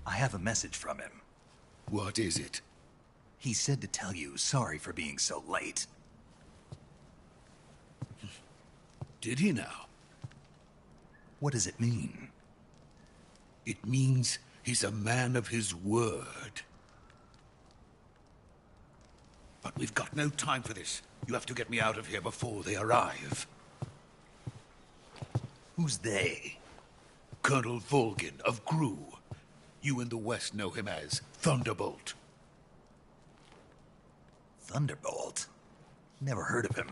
Speaker 1: I have a message from him.
Speaker 10: What is it?
Speaker 1: He said to tell you sorry for being so late.
Speaker 10: Did he now?
Speaker 1: What does it mean?
Speaker 10: It means he's a man of his word. But we've got no time for this. You have to get me out of here before they arrive.
Speaker 1: Who's they?
Speaker 10: Colonel Volgin of GRU. You in the West know him as Thunderbolt.
Speaker 1: Thunderbolt? Never heard of him.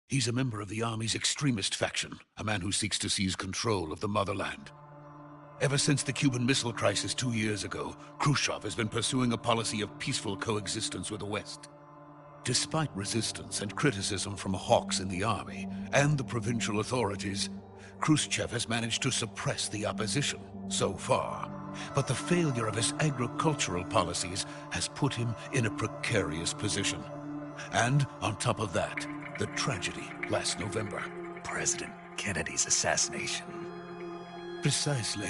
Speaker 10: He's a member of the Army's extremist faction, a man who seeks to seize control of the motherland. Ever since the Cuban Missile Crisis 2 years ago, Khrushchev has been pursuing a policy of peaceful coexistence with the West. Despite resistance and criticism from hawks in the army and the provincial authorities, Khrushchev has managed to suppress the opposition, so far. But the failure of his agricultural policies has put him in a precarious position. And on top of that, the tragedy last November.
Speaker 1: President Kennedy's assassination.
Speaker 10: Precisely.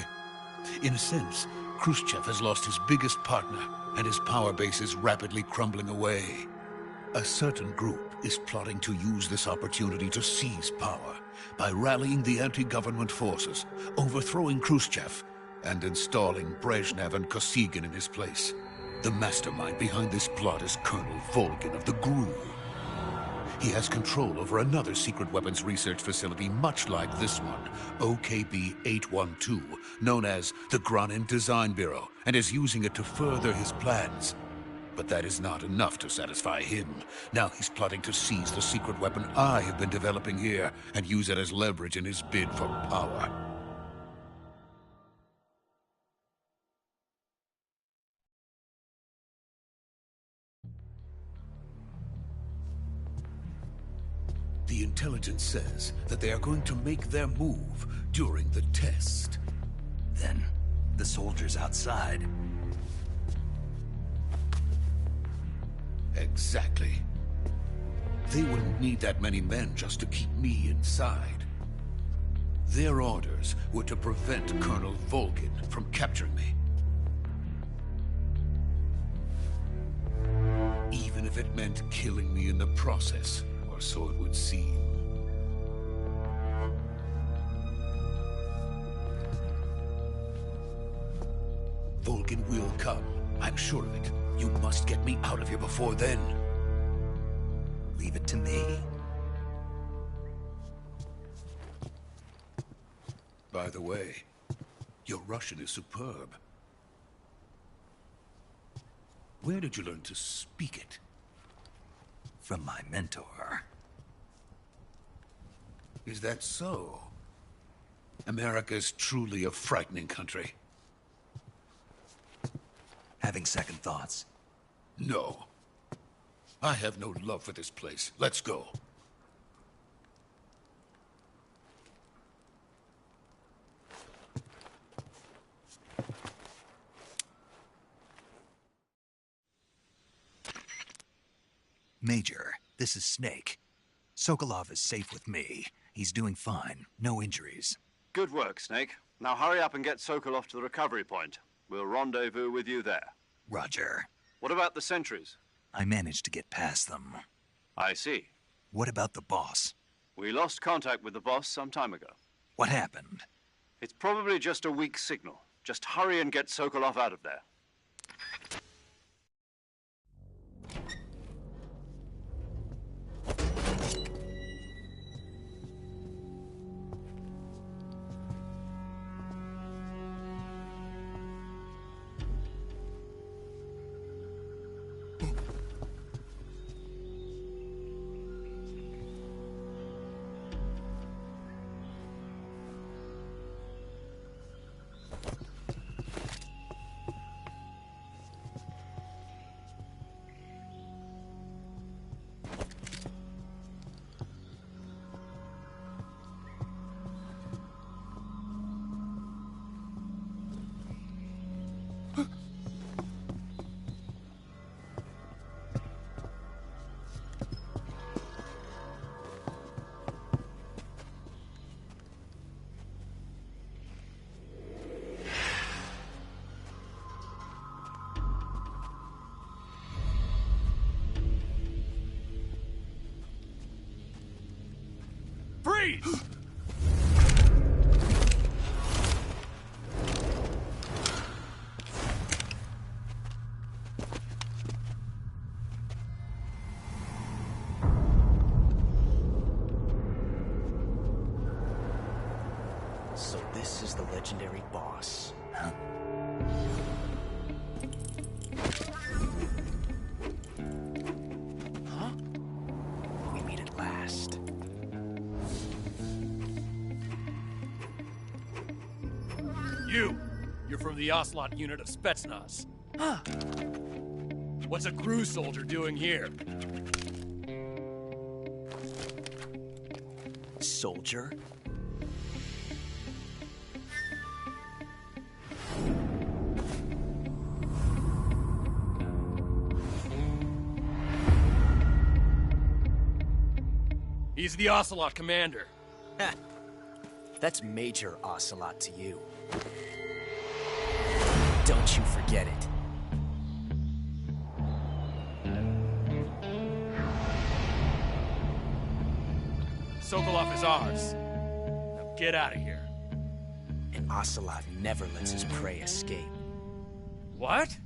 Speaker 10: In a sense, Khrushchev has lost his biggest partner, and his power base is rapidly crumbling away. A certain group is plotting to use this opportunity to seize power by rallying the anti-government forces, overthrowing Khrushchev, and installing Brezhnev and Kosygin in his place. The mastermind behind this plot is Colonel Volgin of the GRU. He has control over another secret weapons research facility much like this one, OKB-812, known as the Granin Design Bureau, and is using it to further his plans. But that is not enough to satisfy him. Now he's plotting to seize the secret weapon I have been developing here and use it as leverage in his bid for power. The intelligence says that they are going to make their move during the test.
Speaker 1: Then, the soldiers outside.
Speaker 10: Exactly. They wouldn't need that many men just to keep me inside. Their orders were to prevent Colonel Volgin from capturing me. Even if it meant killing me in the process, or so it would seem. Volgin will come. I'm sure of it. You must get me out of here before then.
Speaker 1: Leave it to me.
Speaker 10: By the way, your Russian is superb. Where did you learn to speak it?
Speaker 1: From my mentor.
Speaker 10: Is that so? America's truly a frightening country.
Speaker 1: Having second thoughts?
Speaker 10: No. I have no love for this place. Let's go.
Speaker 1: Major, this is Snake. Sokolov is safe with me. He's doing fine. No injuries.
Speaker 2: Good work, Snake. Now hurry up and get Sokolov to the recovery point. We'll rendezvous with you there.
Speaker 1: Roger.
Speaker 2: What about the sentries?
Speaker 1: I managed to get past them.
Speaker 2: I see.
Speaker 1: What about the boss?
Speaker 2: We lost contact with the boss some time ago.
Speaker 1: What happened?
Speaker 2: It's probably just a weak signal. Just hurry and get Sokolov out of there.
Speaker 8: Freeze!
Speaker 7: So this is the legendary boss.
Speaker 1: Huh?
Speaker 7: Huh? We meet at last.
Speaker 8: You're from the Ocelot unit of Spetsnaz. Huh. What's a crew soldier doing here?
Speaker 7: Soldier?
Speaker 8: He's the Ocelot commander.
Speaker 7: Ha! That's Major Ocelot to you. Don't you forget it.
Speaker 8: Sokolov is ours. Now get out of here.
Speaker 7: And Ocelot never lets his prey escape.
Speaker 8: What?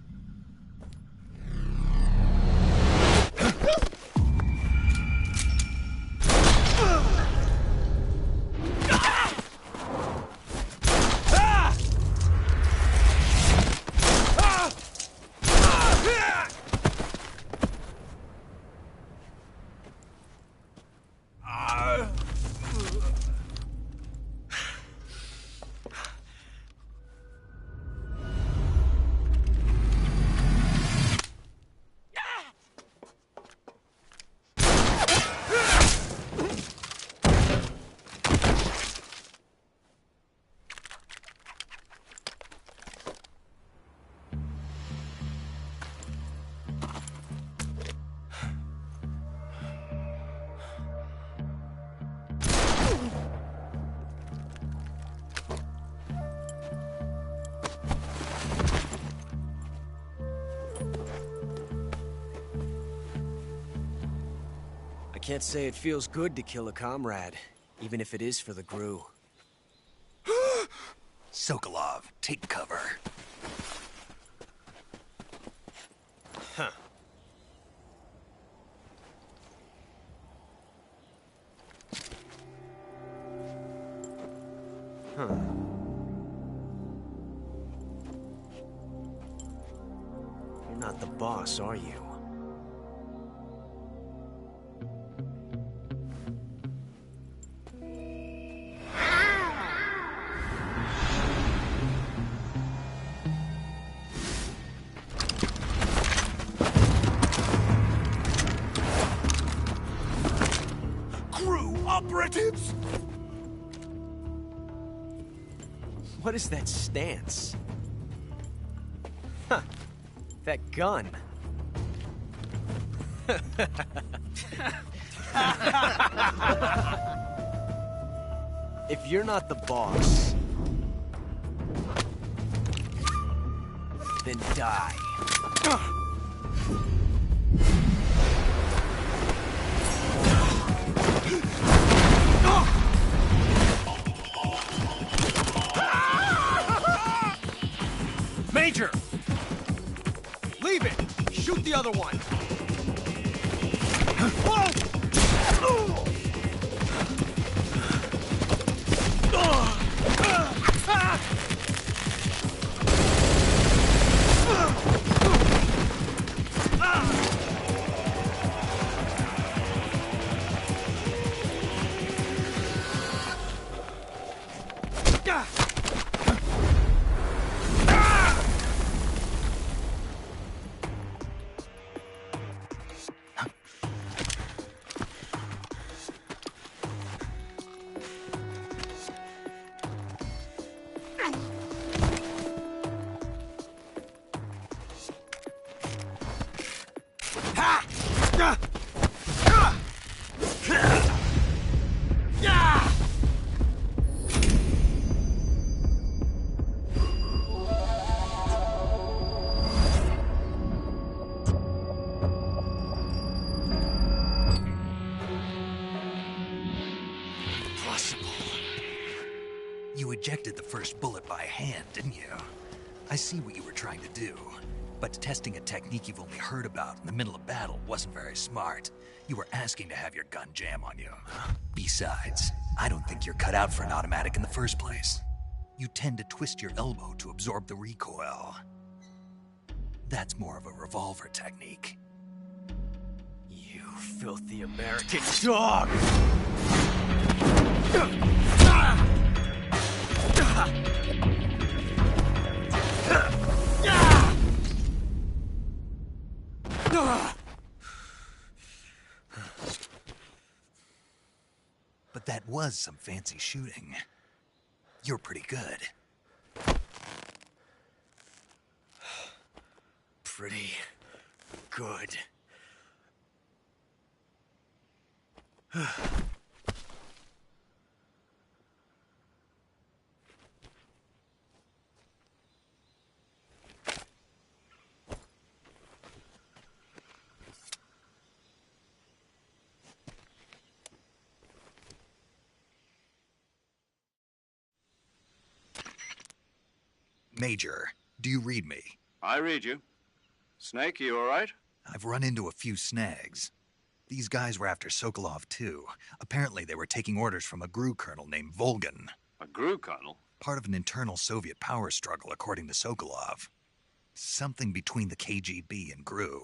Speaker 7: I can't say it feels good to kill a comrade, even if it is for the GRU.
Speaker 1: Sokolov, take cover.
Speaker 7: Huh. Huh. You're not the boss, are you?
Speaker 1: Operatives!
Speaker 7: What is that stance? Huh. That gun. If you're not the boss, then die.
Speaker 8: Major!
Speaker 7: Leave it! Shoot the other one!
Speaker 1: ejected the first bullet by hand, didn't you? I see what you were trying to do. But testing a technique you've only heard about in the middle of battle wasn't very smart. You were asking to have your gun jam on you. Besides, I don't think you're cut out for an automatic in the first place. You tend to twist your elbow to absorb the recoil. That's more of a revolver technique.
Speaker 7: You filthy American dog!
Speaker 1: But that was some fancy shooting. You're pretty good.
Speaker 7: Pretty good.
Speaker 1: Major, do you read me?
Speaker 2: I read you. Snake, you all right?
Speaker 1: I've run into a few snags. These guys were after Sokolov, too. Apparently they were taking orders from a GRU colonel named Volgan.
Speaker 2: A GRU colonel?
Speaker 1: Part of an internal Soviet power struggle, according to Sokolov. Something between the KGB and GRU.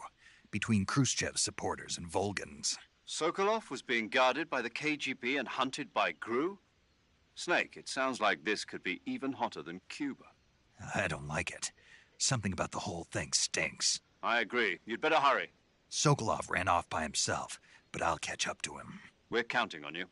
Speaker 1: Between Khrushchev's supporters and Volgan's.
Speaker 2: Sokolov was being guarded by the KGB and hunted by GRU? Snake, it sounds like this could be even hotter than Cuba.
Speaker 1: I don't like it. Something about the whole thing stinks.
Speaker 2: I agree. You'd better hurry.
Speaker 1: Sokolov ran off by himself, but I'll catch up to him.
Speaker 2: We're counting on you.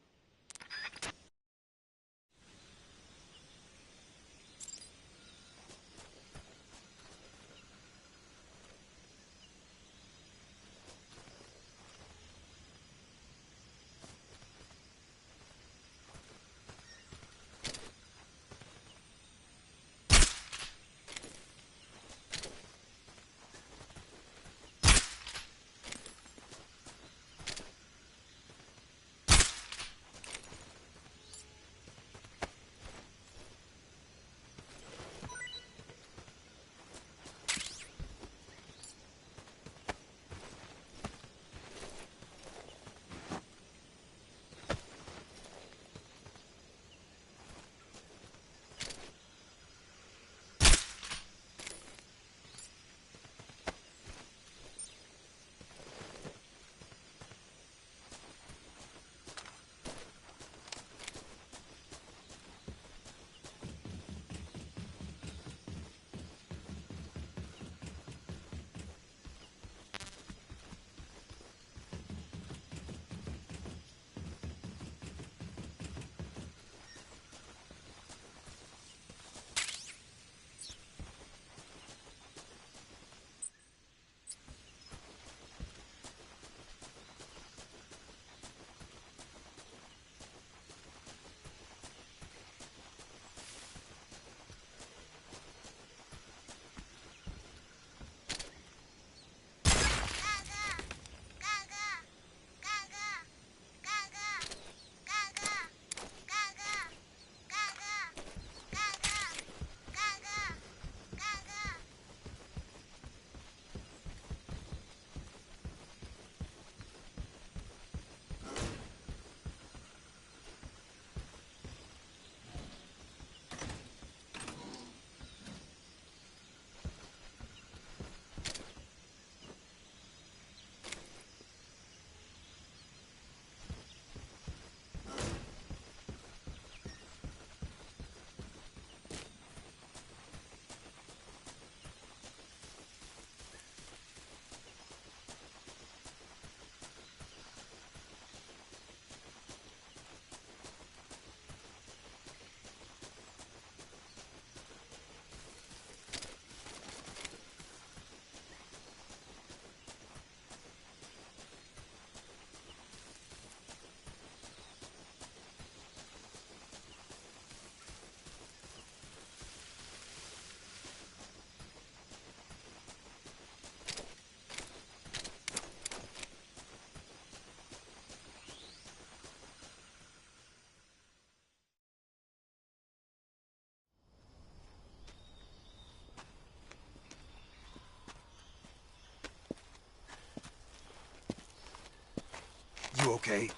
Speaker 10: okay?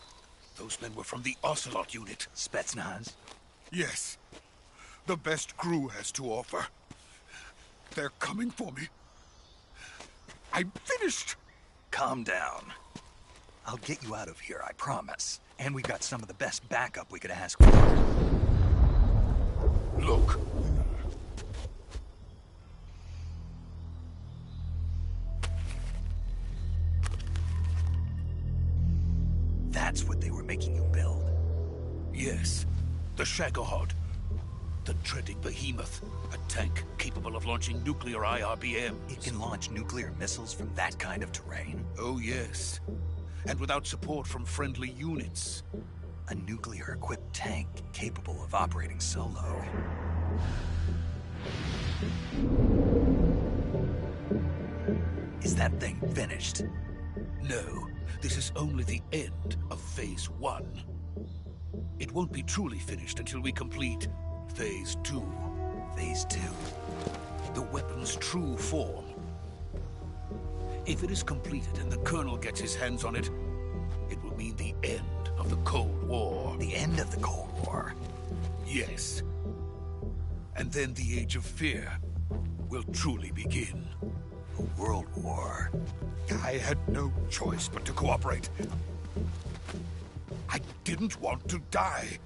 Speaker 10: Those men were from the Ocelot unit.
Speaker 1: Spetsnaz?
Speaker 10: Yes. The best crew has to offer. They're coming for me. I'm finished!
Speaker 1: Calm down. I'll get you out of here, I promise. And we've got some of the best backup we could ask for.
Speaker 10: Look.
Speaker 1: That's what they were making you build?
Speaker 10: Yes. The Shagohod. The dreaded behemoth. A tank capable of launching nuclear IRBMs.
Speaker 1: It can launch nuclear missiles from that kind of terrain?
Speaker 10: Oh, yes. And without support from friendly units.
Speaker 1: A nuclear-equipped tank capable of operating solo. Is that thing finished?
Speaker 10: No. This is only the end of Phase 1. It won't be truly finished until we complete Phase 2.
Speaker 1: Phase 2?
Speaker 10: The weapon's true form. If it is completed and the Colonel gets his hands on it, it will mean the end of the Cold War.
Speaker 1: The end of the Cold War?
Speaker 10: Yes. And then the Age of Fear will truly begin.
Speaker 1: A world war?
Speaker 10: I had no choice but to cooperate. I didn't want to die.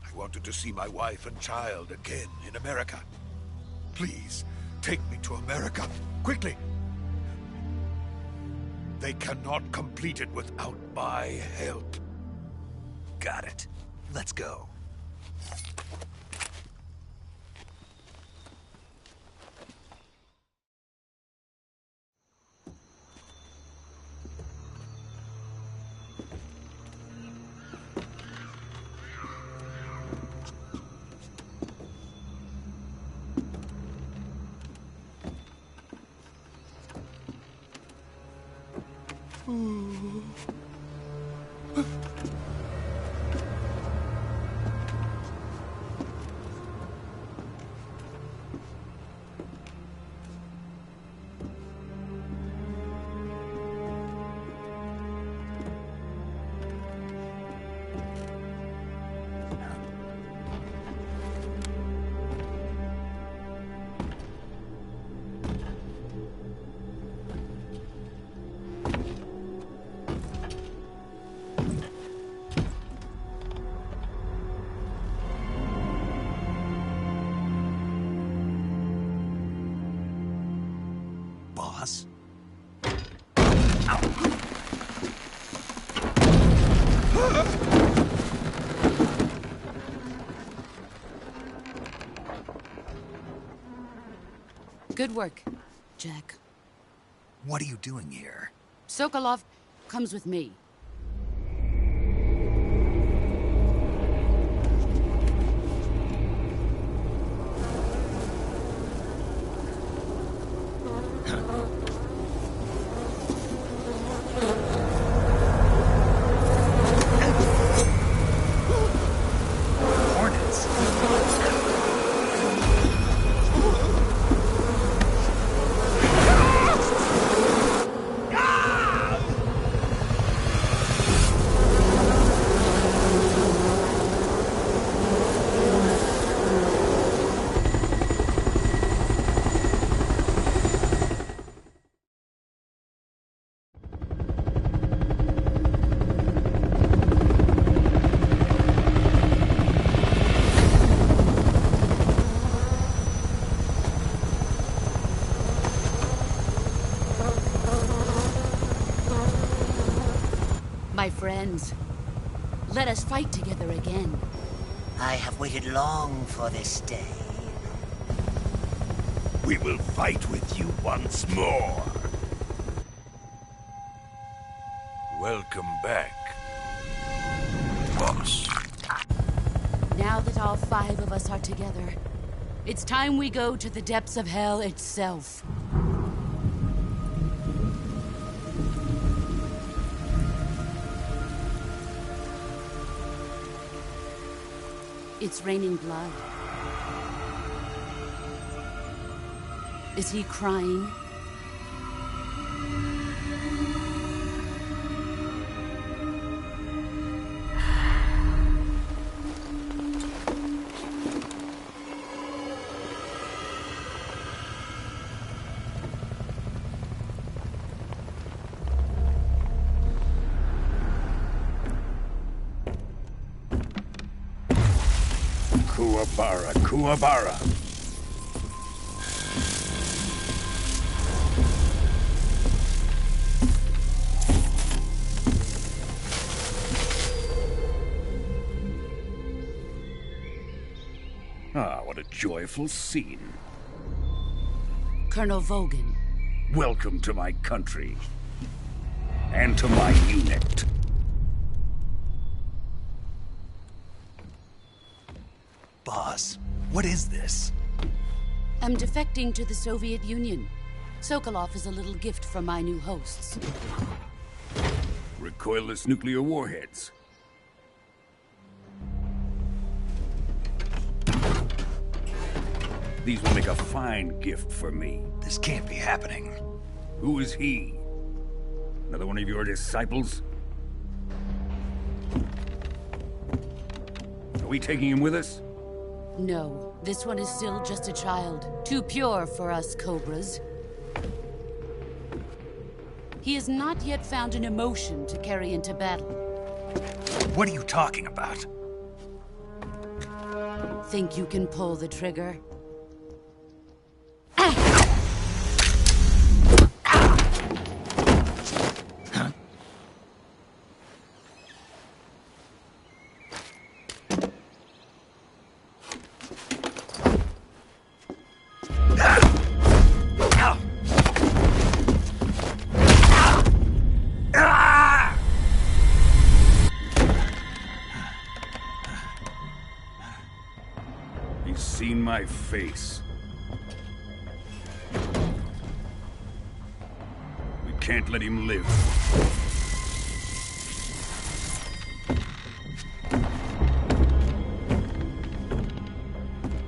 Speaker 10: I wanted to see my wife and child again in America. Please, take me to America, quickly. They cannot complete it without my help.
Speaker 1: Got it. Let's go. Boss?
Speaker 6: Good work, Jack.
Speaker 1: What are you doing here?
Speaker 6: Sokolov comes with me. My friends, let us fight together again.
Speaker 11: I have waited long for this day.
Speaker 12: We will fight with you once more. Welcome back, boss.
Speaker 6: Now that all 5 of us are together, it's time we go to the depths of hell itself. It's raining blood. Is he crying?
Speaker 12: Kuwabara, Kuwabara. Ah, what a joyful scene.
Speaker 6: Colonel Vogan.
Speaker 12: Welcome to my country. And to my unit.
Speaker 1: Boss, what is this?
Speaker 6: I'm defecting to the Soviet Union. Sokolov is a little gift from my new hosts.
Speaker 12: Recoilless nuclear warheads. These will make a fine gift for me.
Speaker 1: This can't be happening.
Speaker 12: Who is he? Another one of your disciples? Are we taking him with us?
Speaker 6: No, this one is still just a child. Too pure for us Cobras. He has not yet found an emotion to carry into battle.
Speaker 1: What are you talking about?
Speaker 6: Think you can pull the trigger?
Speaker 12: He's seen my face. We can't let him live.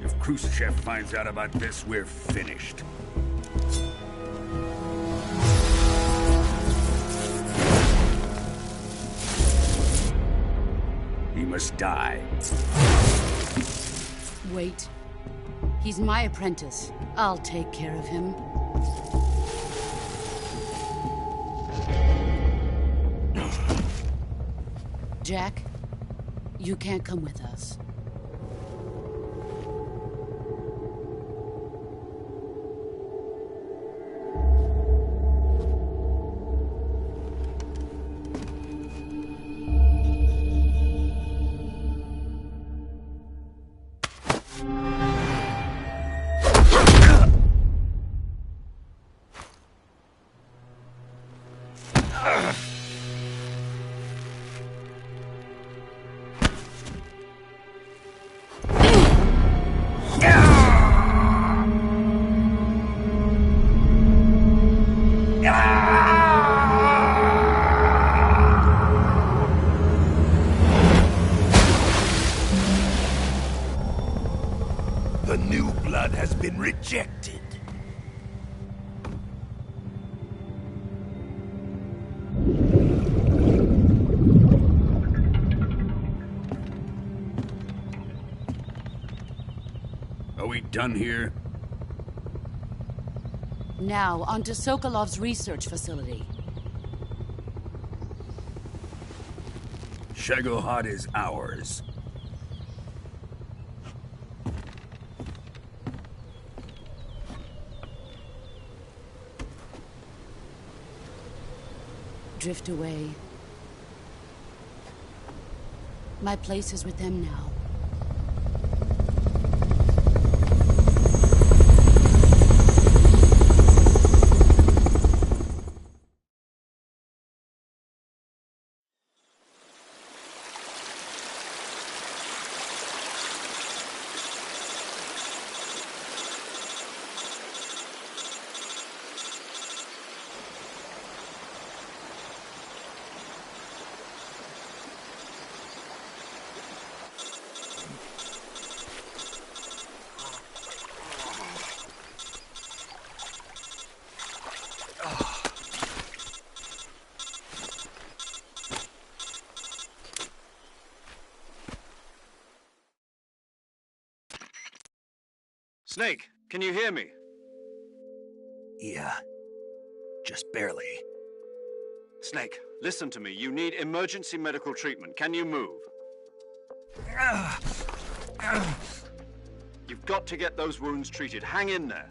Speaker 12: If Khrushchev finds out about this, we're finished. He must die.
Speaker 6: Wait. He's my apprentice. I'll take care of him. Jack, you can't come with us.
Speaker 12: The new blood has been rejected. Are we done here?
Speaker 6: Now, onto Sokolov's research facility.
Speaker 12: Shagohod is ours.
Speaker 6: Drift away. My place is with them now.
Speaker 2: Snake, can you hear me?
Speaker 1: Yeah. Just barely.
Speaker 2: Snake, listen to me. You need emergency medical treatment. Can you move? You've got to get those wounds treated. Hang in there.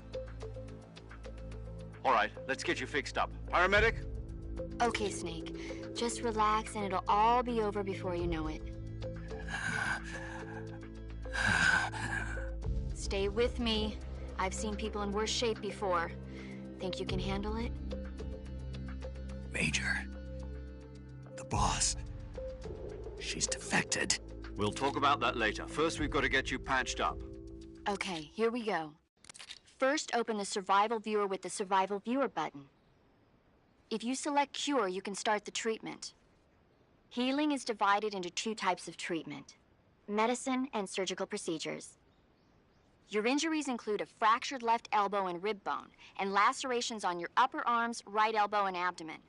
Speaker 2: All right, let's get you fixed up. Paramedic?
Speaker 5: Okay, Snake. Just relax and it'll all be over before you know it. Stay with me. I've seen people in worse shape before. Think you can handle it?
Speaker 1: Major. The boss. She's defected.
Speaker 2: We'll talk about that later. First, we've got to get you patched up.
Speaker 5: Okay, here we go. First, open the Survival Viewer with the Survival Viewer button. If you select Cure, you can start the treatment. Healing is divided into 2 types of treatment: medicine and surgical procedures. Your injuries include a fractured left elbow and rib bone, and lacerations on your upper arms, right elbow, and abdomen.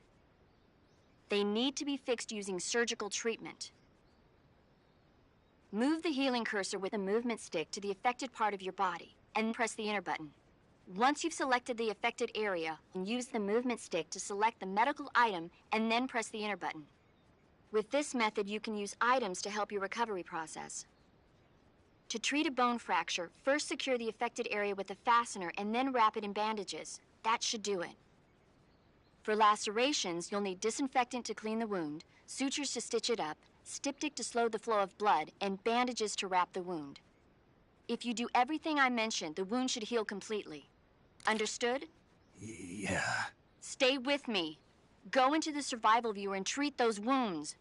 Speaker 5: They need to be fixed using surgical treatment. Move the healing cursor with a movement stick to the affected part of your body, and press the enter button. Once you've selected the affected area, use the movement stick to select the medical item, and then press the enter button. With this method, you can use items to help your recovery process. To treat a bone fracture, first secure the affected area with a fastener and then wrap it in bandages. That should do it. For lacerations, you'll need disinfectant to clean the wound, sutures to stitch it up, styptic to slow the flow of blood, and bandages to wrap the wound. If you do everything I mentioned, the wound should heal completely. Understood?
Speaker 1: Yeah.
Speaker 5: Stay with me. Go into the Survival Viewer and treat those wounds.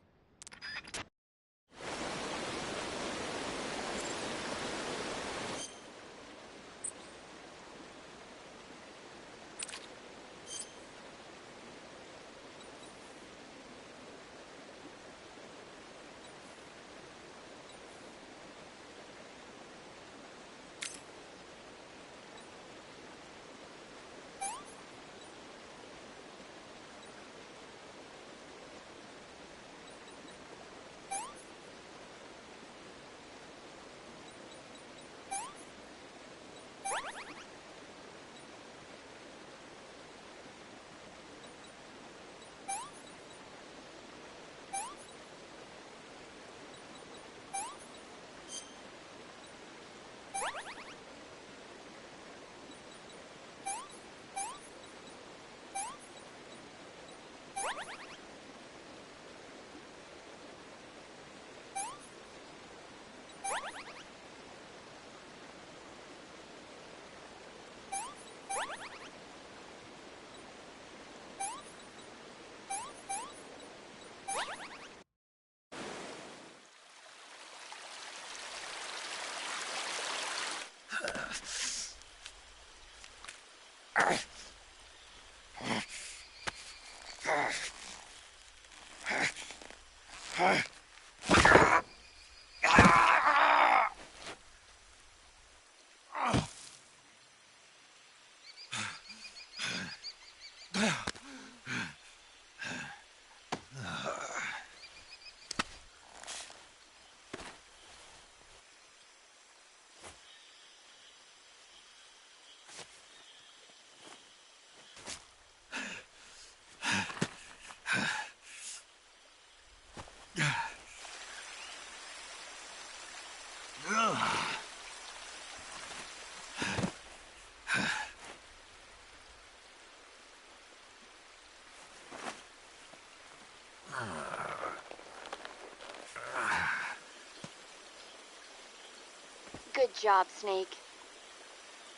Speaker 5: Good job, Snake.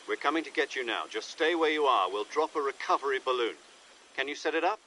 Speaker 2: We're coming to get you now. Just stay where you are. We'll drop a recovery balloon. Can you set it up?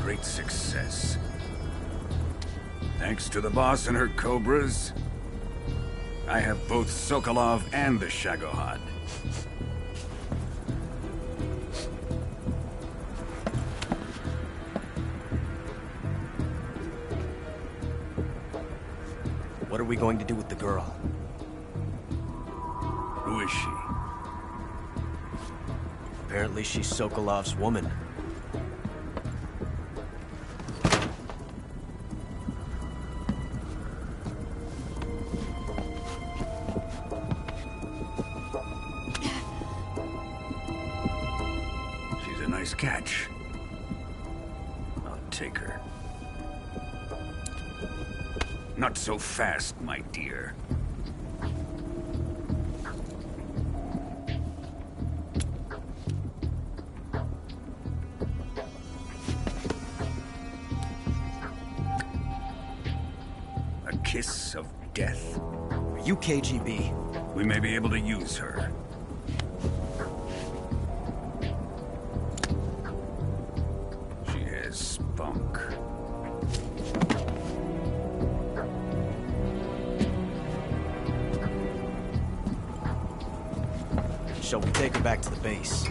Speaker 12: great success. Thanks to the boss and her cobras, I have both Sokolov and the Shagohod.
Speaker 7: What are we going to do with the girl?
Speaker 12: Who is she?
Speaker 7: Apparently she's Sokolov's woman.
Speaker 12: She's a nice catch. I'll take her. Not so fast, my dear. A kiss of death.
Speaker 7: Are you KGB?
Speaker 12: We may be able to use her. She has spunk.
Speaker 7: Shall we take her back to the base?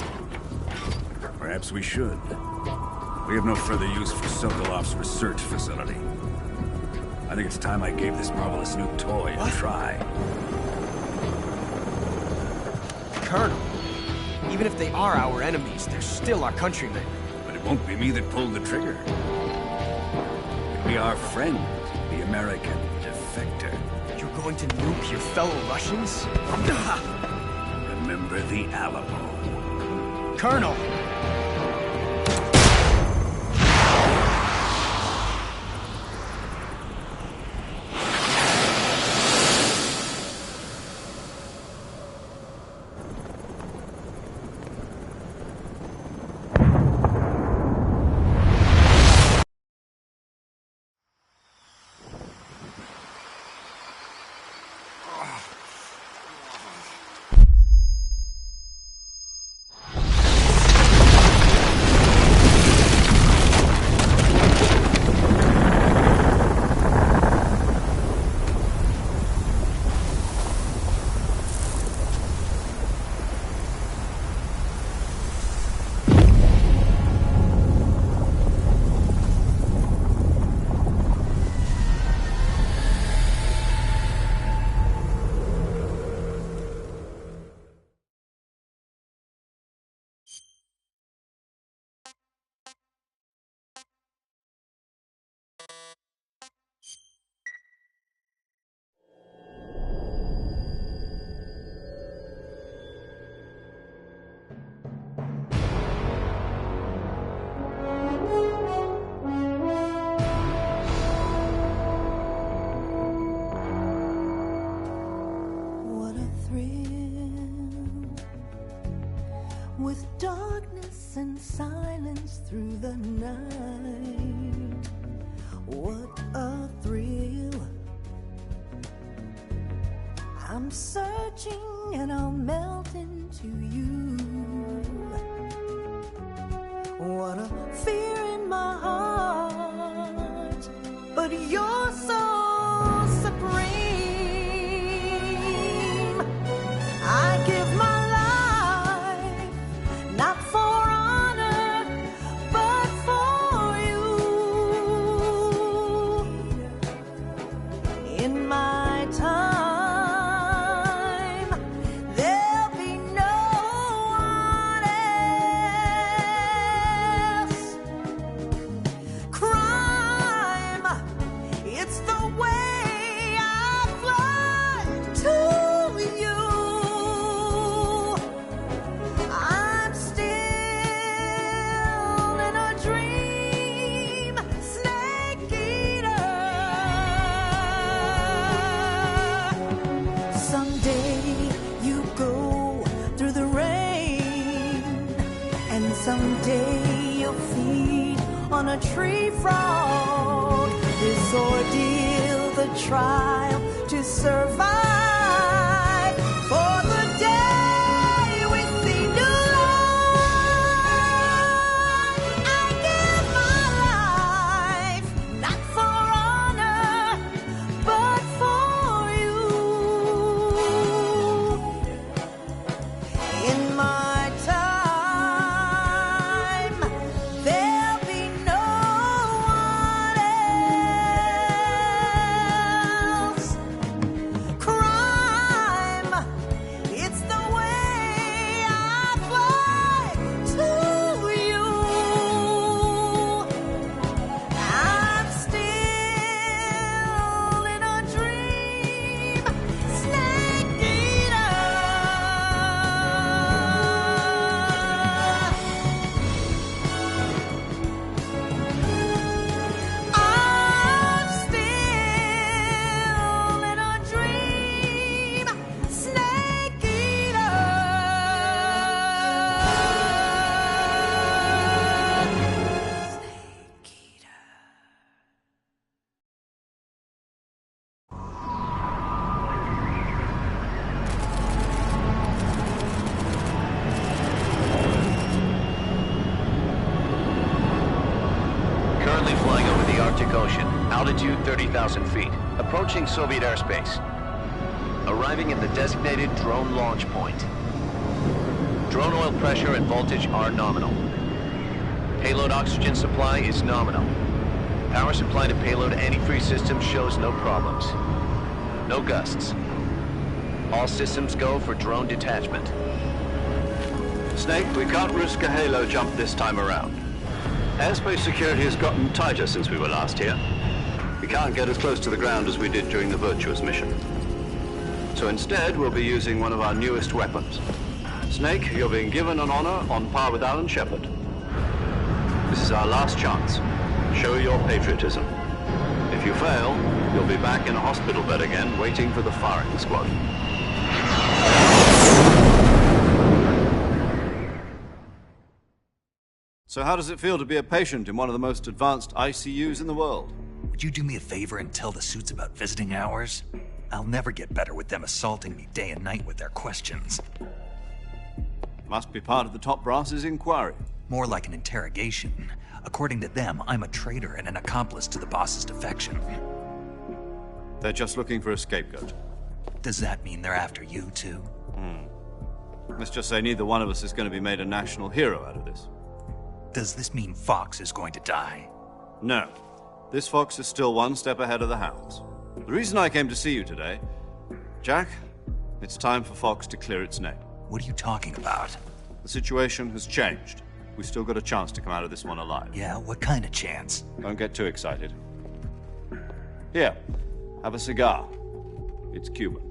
Speaker 12: Perhaps we should. We have no further use for Sokolov's research facility. I think it's time I gave this marvelous new toy a try.
Speaker 7: Colonel, even if they are our enemies, they're still our countrymen.
Speaker 12: But it won't be me that pulled the trigger. It'll be our friend, the American defector.
Speaker 7: You're going to nuke your fellow Russians?
Speaker 12: Remember the Alamo.
Speaker 7: Colonel!
Speaker 13: With darkness and silence through the night, what a thrill. I'm searching and I'll melt into you. What a fear in my heart, but you're so supreme. I give my someday you'll feed on a tree frog. This ordeal, the trial to survive. For the day we see new life, I give my
Speaker 14: the Arctic Ocean. Altitude 30,000 feet. Approaching Soviet airspace. Arriving at the designated drone launch point. Drone oil pressure and voltage are nominal. Payload oxygen supply is nominal. Power supply to payload antifreeze system shows no problems. No gusts. All systems go for drone detachment.
Speaker 2: Snake, we can't risk a halo jump this time around. Airspace security has gotten tighter since we were last here. We can't get as close to the ground as we did during the Virtuous mission. So instead, we'll be using one of our newest weapons. Snake, you're being given an honor on par with Alan Shepard. This is our last chance. Show your patriotism. If you fail, you'll be back in a hospital bed again, waiting for the firing squad. So how does it feel to be a patient in one of the most advanced ICUs in the world?
Speaker 1: Would you do me a favor and tell the suits about visiting hours? I'll never get better with them assaulting me day and night with their questions.
Speaker 2: Must be part of the top brass's inquiry.
Speaker 1: More like an interrogation. According to them, I'm a traitor and an accomplice to the boss's defection.
Speaker 2: They're just looking for a scapegoat.
Speaker 1: Does that mean they're after you, too?
Speaker 2: Let's just say neither one of us is going to be made a national hero out of this.
Speaker 1: Does this mean Fox is going to die?
Speaker 2: No. This fox is still one step ahead of the hounds. The reason I came to see you today... Jack, it's time for Fox to clear its name.
Speaker 1: What are you talking about?
Speaker 2: The situation has changed. We've still got a chance to come out of this one alive.
Speaker 1: Yeah, what kind of chance?
Speaker 2: Don't get too excited. Here, have a cigar. It's Cuban.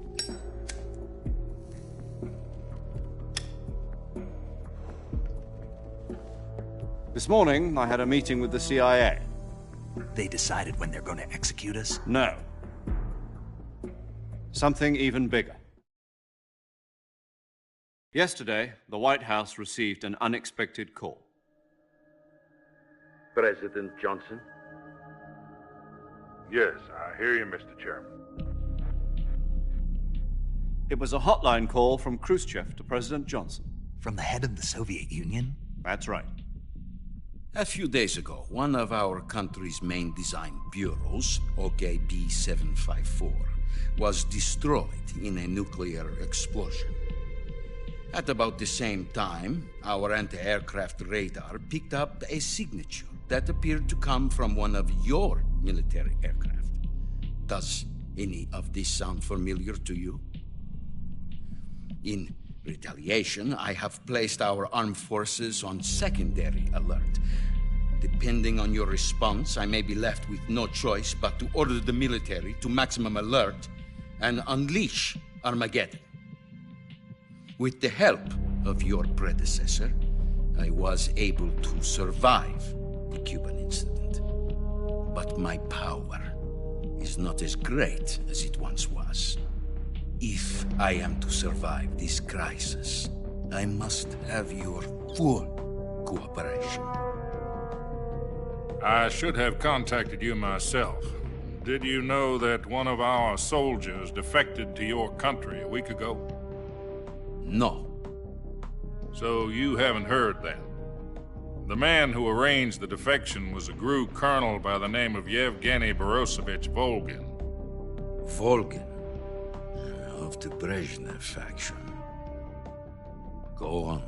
Speaker 2: This morning, I had a meeting with the CIA.
Speaker 1: They decided when they're going to execute us?
Speaker 2: No. Something even bigger. Yesterday, the White House received an unexpected call.
Speaker 15: President Johnson?
Speaker 16: Yes, I hear you, Mr. Chairman.
Speaker 2: It was a hotline call from Khrushchev to President Johnson.
Speaker 1: From the head of the Soviet Union?
Speaker 2: That's right.
Speaker 10: A few days ago, one of our country's main design bureaus, OKB 754, was destroyed in a nuclear explosion. At about the same time, our anti-aircraft radar picked up a signature that appeared to come from one of your military aircraft. Does any of this sound familiar to you? In retaliation, I have placed our armed forces on secondary alert. Depending on your response, I may be left with no choice but to order the military to maximum alert and unleash Armageddon. With the help of your predecessor, I was able to survive the Cuban incident. But my power is not as great as it once was. If I am to survive this crisis, I must have your full cooperation.
Speaker 16: I should have contacted you myself. Did you know that one of our soldiers defected to your country a week ago?
Speaker 10: No.
Speaker 16: So you haven't heard then? The man who arranged the defection was a GRU colonel by the name of Yevgeny Borosovich Volgin.
Speaker 10: Volgin? Of the Brezhnev faction. Go on.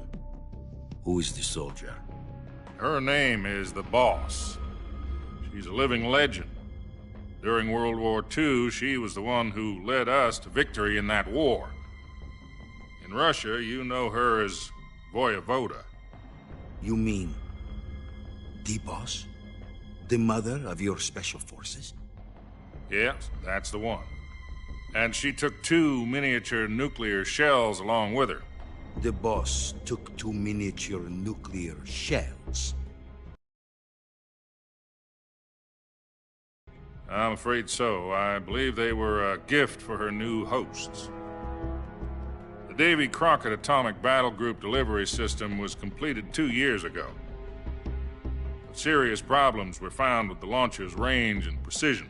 Speaker 10: Who is the soldier?
Speaker 16: Her name is the Boss. She's a living legend. During World War II, she was the one who led us to victory in that war. In Russia, you know her as Voyevoda.
Speaker 10: You mean the Boss? The mother of your special forces?
Speaker 16: Yes, that's the one. And she took 2 miniature nuclear shells along with her.
Speaker 10: The Boss took 2 miniature nuclear shells?
Speaker 16: I'm afraid so. I believe they were a gift for her new hosts. The Davy Crockett Atomic Battle Group delivery system was completed 2 years ago. But serious problems were found with the launcher's range and precision.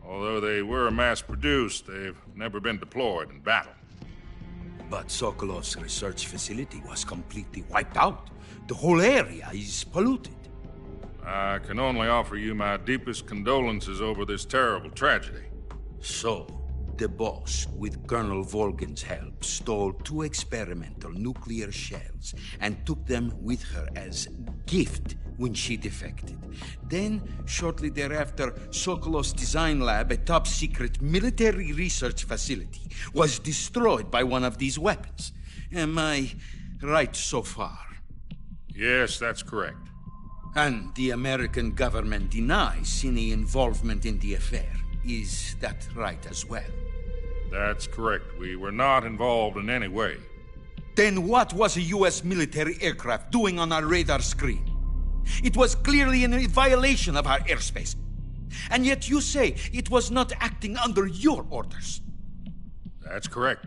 Speaker 16: Although they were mass-produced, they've never been deployed in battle.
Speaker 10: But Sokolov's research facility was completely wiped out. The whole area is polluted.
Speaker 16: I can only offer you my deepest condolences over this terrible tragedy.
Speaker 15: So, the boss, with Colonel Volgin's help, stole 2 experimental nuclear shells and took them with her as gift when she defected. Then, shortly thereafter, Sokolov's design lab, a top-secret military research facility, was destroyed by one of these weapons. Am I right so far?
Speaker 16: Yes, that's correct.
Speaker 15: And the American government denies any involvement in the affair. Is that right as well?
Speaker 16: That's correct. We were not involved in any way.
Speaker 15: Then what was a U.S. military aircraft doing on our radar screen? It was clearly in a violation of our airspace. And yet you say it was not acting under your orders.
Speaker 16: That's correct.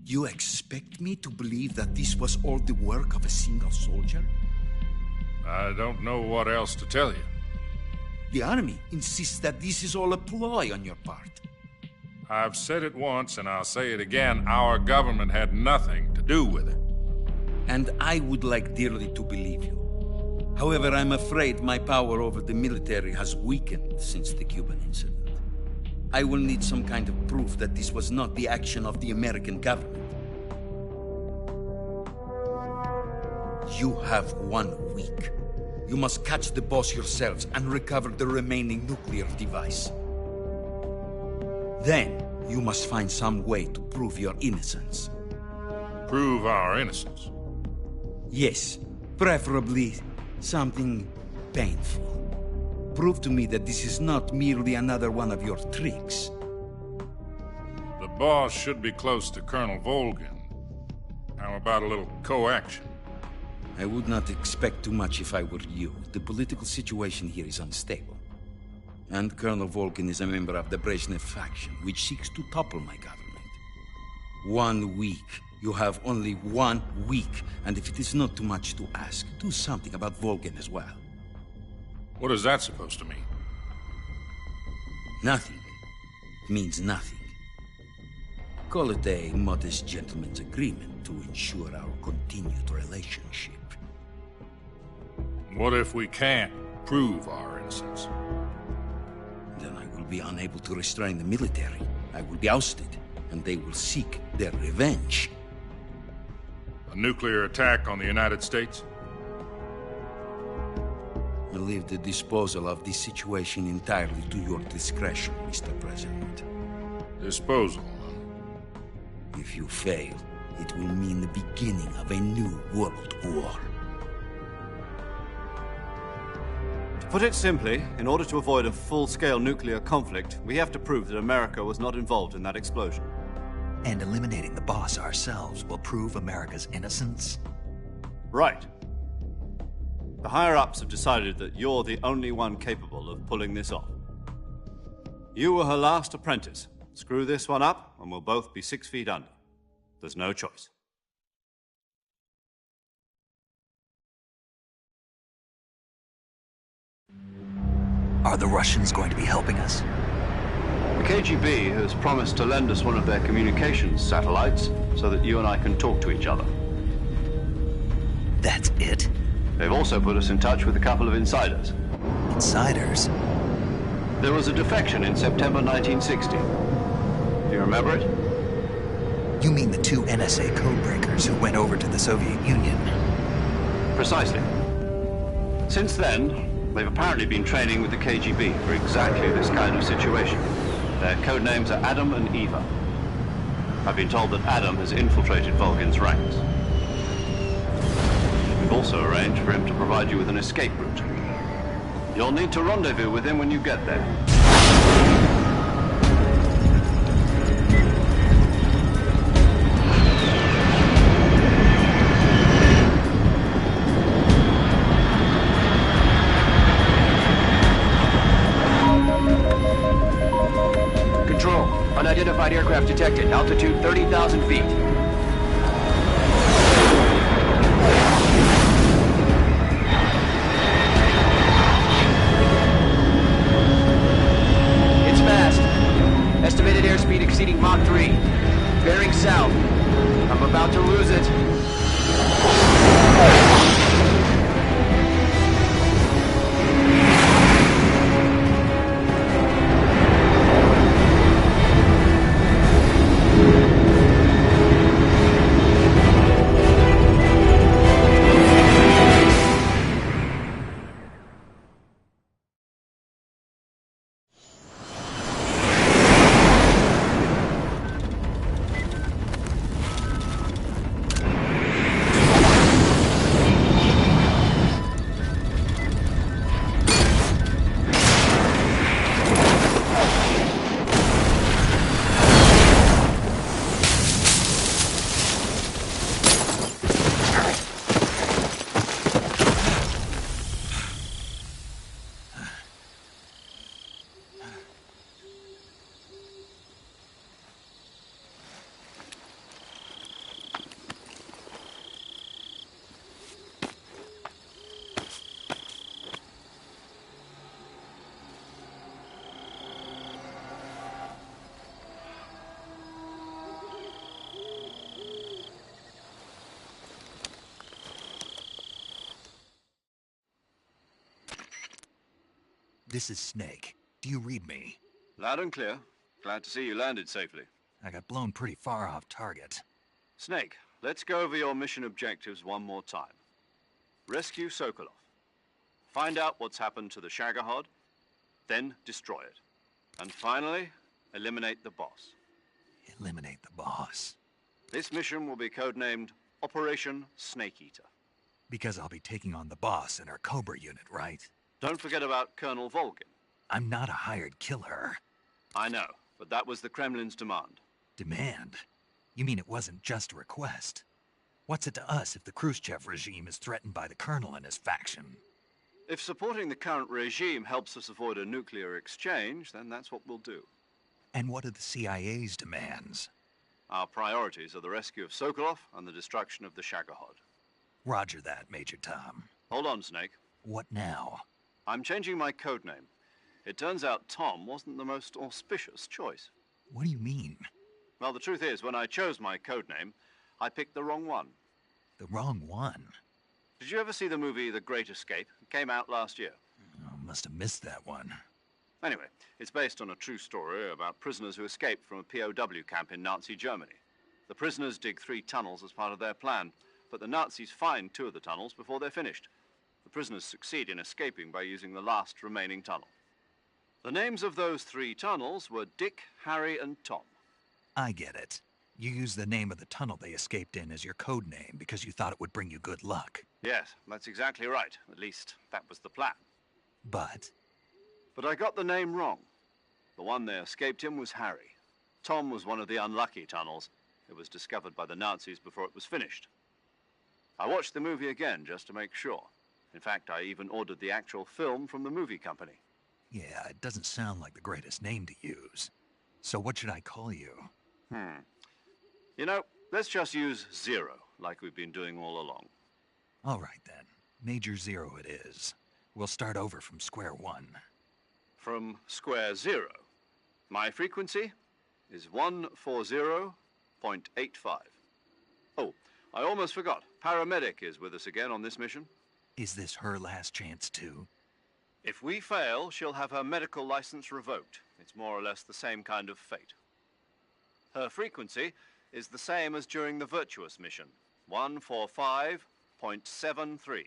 Speaker 15: You expect me to believe that this was all the work of a single soldier?
Speaker 16: I don't know what else to tell you.
Speaker 15: The Army insists that this is all a ploy on your part.
Speaker 16: I've said it once, and I'll say it again. Our government had nothing to do with it.
Speaker 15: And I would like dearly to believe you. However, I'm afraid my power over the military has weakened since the Cuban incident. I will need some kind of proof that this was not the action of the American government. You have 1 week. You must catch the boss yourselves and recover the remaining nuclear device. Then, you must find some way to prove your innocence.
Speaker 16: Prove our innocence?
Speaker 15: Yes, preferably something painful. Prove to me that this is not merely another one of your tricks.
Speaker 16: The boss should be close to Colonel Volgin. How about a little co-action?
Speaker 15: I would not expect too much if I were you. The political situation here is unstable. And Colonel Volgin is a member of the Brezhnev faction, which seeks to topple my government. 1 week. You have only 1 week. And if it is not too much to ask, do something about Volgin as well.
Speaker 16: What is that supposed to mean?
Speaker 15: Nothing. It means nothing. Call it a modest gentleman's agreement to ensure our continued relationship.
Speaker 16: What if we can't prove our innocence?
Speaker 15: Then I will be unable to restrain the military. I will be ousted, and they will seek their revenge.
Speaker 16: A nuclear attack on the United States?
Speaker 15: I leave the disposal of this situation entirely to your discretion, Mr. President.
Speaker 16: Disposal?
Speaker 15: If you fail, it will mean the beginning of a new world war.
Speaker 2: To put it simply, in order to avoid a full-scale nuclear conflict, we have to prove that America was not involved in that explosion.
Speaker 1: And eliminating the boss ourselves will prove America's innocence?
Speaker 2: Right. The higher-ups have decided that you're the only one capable of pulling this off. You were her last apprentice. Screw this one up, and we'll both be 6 feet under. There's no choice.
Speaker 1: Are the Russians going to be helping us?
Speaker 2: The KGB has promised to lend us one of their communications satellites so that you and I can talk to each other.
Speaker 1: That's it?
Speaker 2: They've also put us in touch with a couple of insiders.
Speaker 1: Insiders?
Speaker 2: There was a defection in September 1960. Do you remember it?
Speaker 1: You mean the 2 NSA codebreakers who went over to the Soviet Union?
Speaker 2: Precisely. Since then, they've apparently been training with the KGB for exactly this kind of situation. Their code names are Adam and Eva. I've been told that Adam has infiltrated Volgin's ranks. We've also arranged for him to provide you with an escape route. You'll need to rendezvous with him when you get there.
Speaker 17: Control, unidentified aircraft detected. Altitude 30,000 feet. It's fast. Estimated airspeed exceeding Mach 3. Bearing south. I'm about to lose it.
Speaker 1: This is Snake. Do you read me?
Speaker 2: Loud and clear. Glad to see you landed safely.
Speaker 1: I got blown pretty far off target.
Speaker 2: Snake, let's go over your mission objectives one more time. Rescue Sokolov. Find out what's happened to the Shagohod, then destroy it. And finally, eliminate the boss.
Speaker 1: Eliminate the boss.
Speaker 2: This mission will be codenamed Operation Snake Eater.
Speaker 1: Because I'll be taking on the boss in our Cobra unit, right?
Speaker 2: Don't forget about Colonel Volgin.
Speaker 1: I'm not a hired killer.
Speaker 2: I know, but that was the Kremlin's demand.
Speaker 1: Demand? You mean it wasn't just a request? What's it to us if the Khrushchev regime is threatened by the Colonel and his faction?
Speaker 2: If supporting the current regime helps us avoid a nuclear exchange, then that's what we'll do.
Speaker 1: And what are the CIA's demands?
Speaker 2: Our priorities are the rescue of Sokolov and the destruction of the Shagohod.
Speaker 1: Roger that, Major Tom.
Speaker 2: Hold on, Snake.
Speaker 1: What now?
Speaker 2: I'm changing my codename. It turns out Tom wasn't the most auspicious choice.
Speaker 1: What do you mean?
Speaker 2: Well, the truth is, when I chose my codename, I picked the wrong one.
Speaker 1: The wrong one?
Speaker 2: Did you ever see the movie The Great Escape? It came out last year.
Speaker 1: Oh, must have missed that one.
Speaker 2: Anyway, it's based on a true story about prisoners who escaped from a POW camp in Nazi Germany. The prisoners dig 3 tunnels as part of their plan, but the Nazis find 2 of the tunnels before they're finished. The prisoners succeed in escaping by using the last remaining tunnel. The names of those 3 tunnels were Dick, Harry, and Tom.
Speaker 1: I get it. You used the name of the tunnel they escaped in as your code name because you thought it would bring you good luck.
Speaker 2: Yes, that's exactly right. At least, that was the plan.
Speaker 1: But
Speaker 2: I got the name wrong. The one they escaped in was Harry. Tom was one of the unlucky tunnels. It was discovered by the Nazis before it was finished. I watched the movie again just to make sure. In fact, I even ordered the actual film from the movie company.
Speaker 1: yeah, it doesn't sound like the greatest name to use. So what should I call you?
Speaker 2: You know, let's just use Zero, like we've been doing all along.
Speaker 1: All right, then. Major Zero it is. We'll start over from square one.
Speaker 2: From square 0. My frequency is 140.85. Oh, I almost forgot. Paramedic is with us again on this mission.
Speaker 1: Is this her last chance, too?
Speaker 2: If we fail, she'll have her medical license revoked. It's more or less the same kind of fate. Her frequency is the same as during the Virtuous mission, 145.73.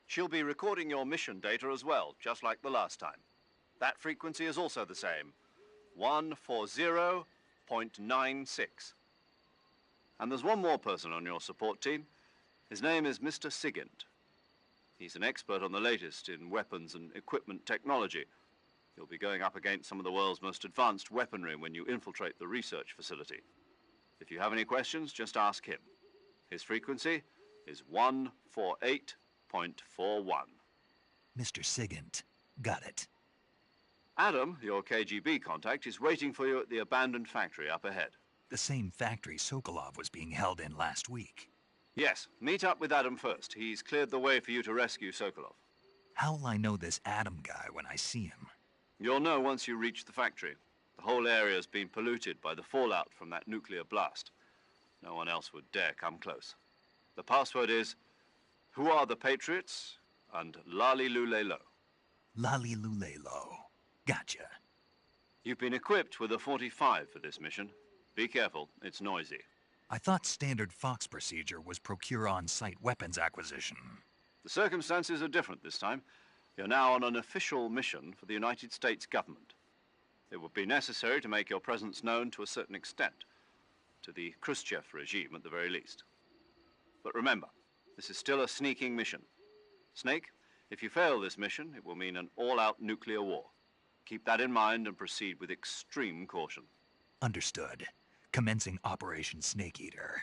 Speaker 2: She'll be recording your mission data as well, just like the last time. That frequency is also the same, 140.96. And there's one more person on your support team. His name is Mr. Sigint. He's an expert on the latest in weapons and equipment technology. You'll be going up against some of the world's most advanced weaponry when you infiltrate the research facility. If you have any questions, just ask him. His frequency is 148.41.
Speaker 1: Mr. Sigint. Got it.
Speaker 2: Adam, your KGB contact, is waiting for you at the abandoned factory up ahead.
Speaker 1: The same factory Sokolov was being held in last week.
Speaker 2: Yes, meet up with Adam first. He's cleared the way for you to rescue Sokolov.
Speaker 1: How'll I know this Adam guy when I see him?
Speaker 2: You'll know once you reach the factory. The whole area's been polluted by the fallout from that nuclear blast. No one else would dare come close. The password is, "Who are the Patriots?" and Lali Lulelo.
Speaker 1: Lali Lulelo. Gotcha.
Speaker 2: You've been equipped with a 45 for this mission. Be careful, it's noisy.
Speaker 1: I thought standard Fox procedure was procure on-site weapons acquisition.
Speaker 2: The circumstances are different this time. You're now on an official mission for the United States government. It would be necessary to make your presence known to a certain extent, to the Khrushchev regime at the very least. But remember, this is still a sneaking mission. Snake, if you fail this mission, it will mean an all-out nuclear war. Keep that in mind and proceed with extreme caution.
Speaker 1: Understood. Commencing Operation Snake Eater.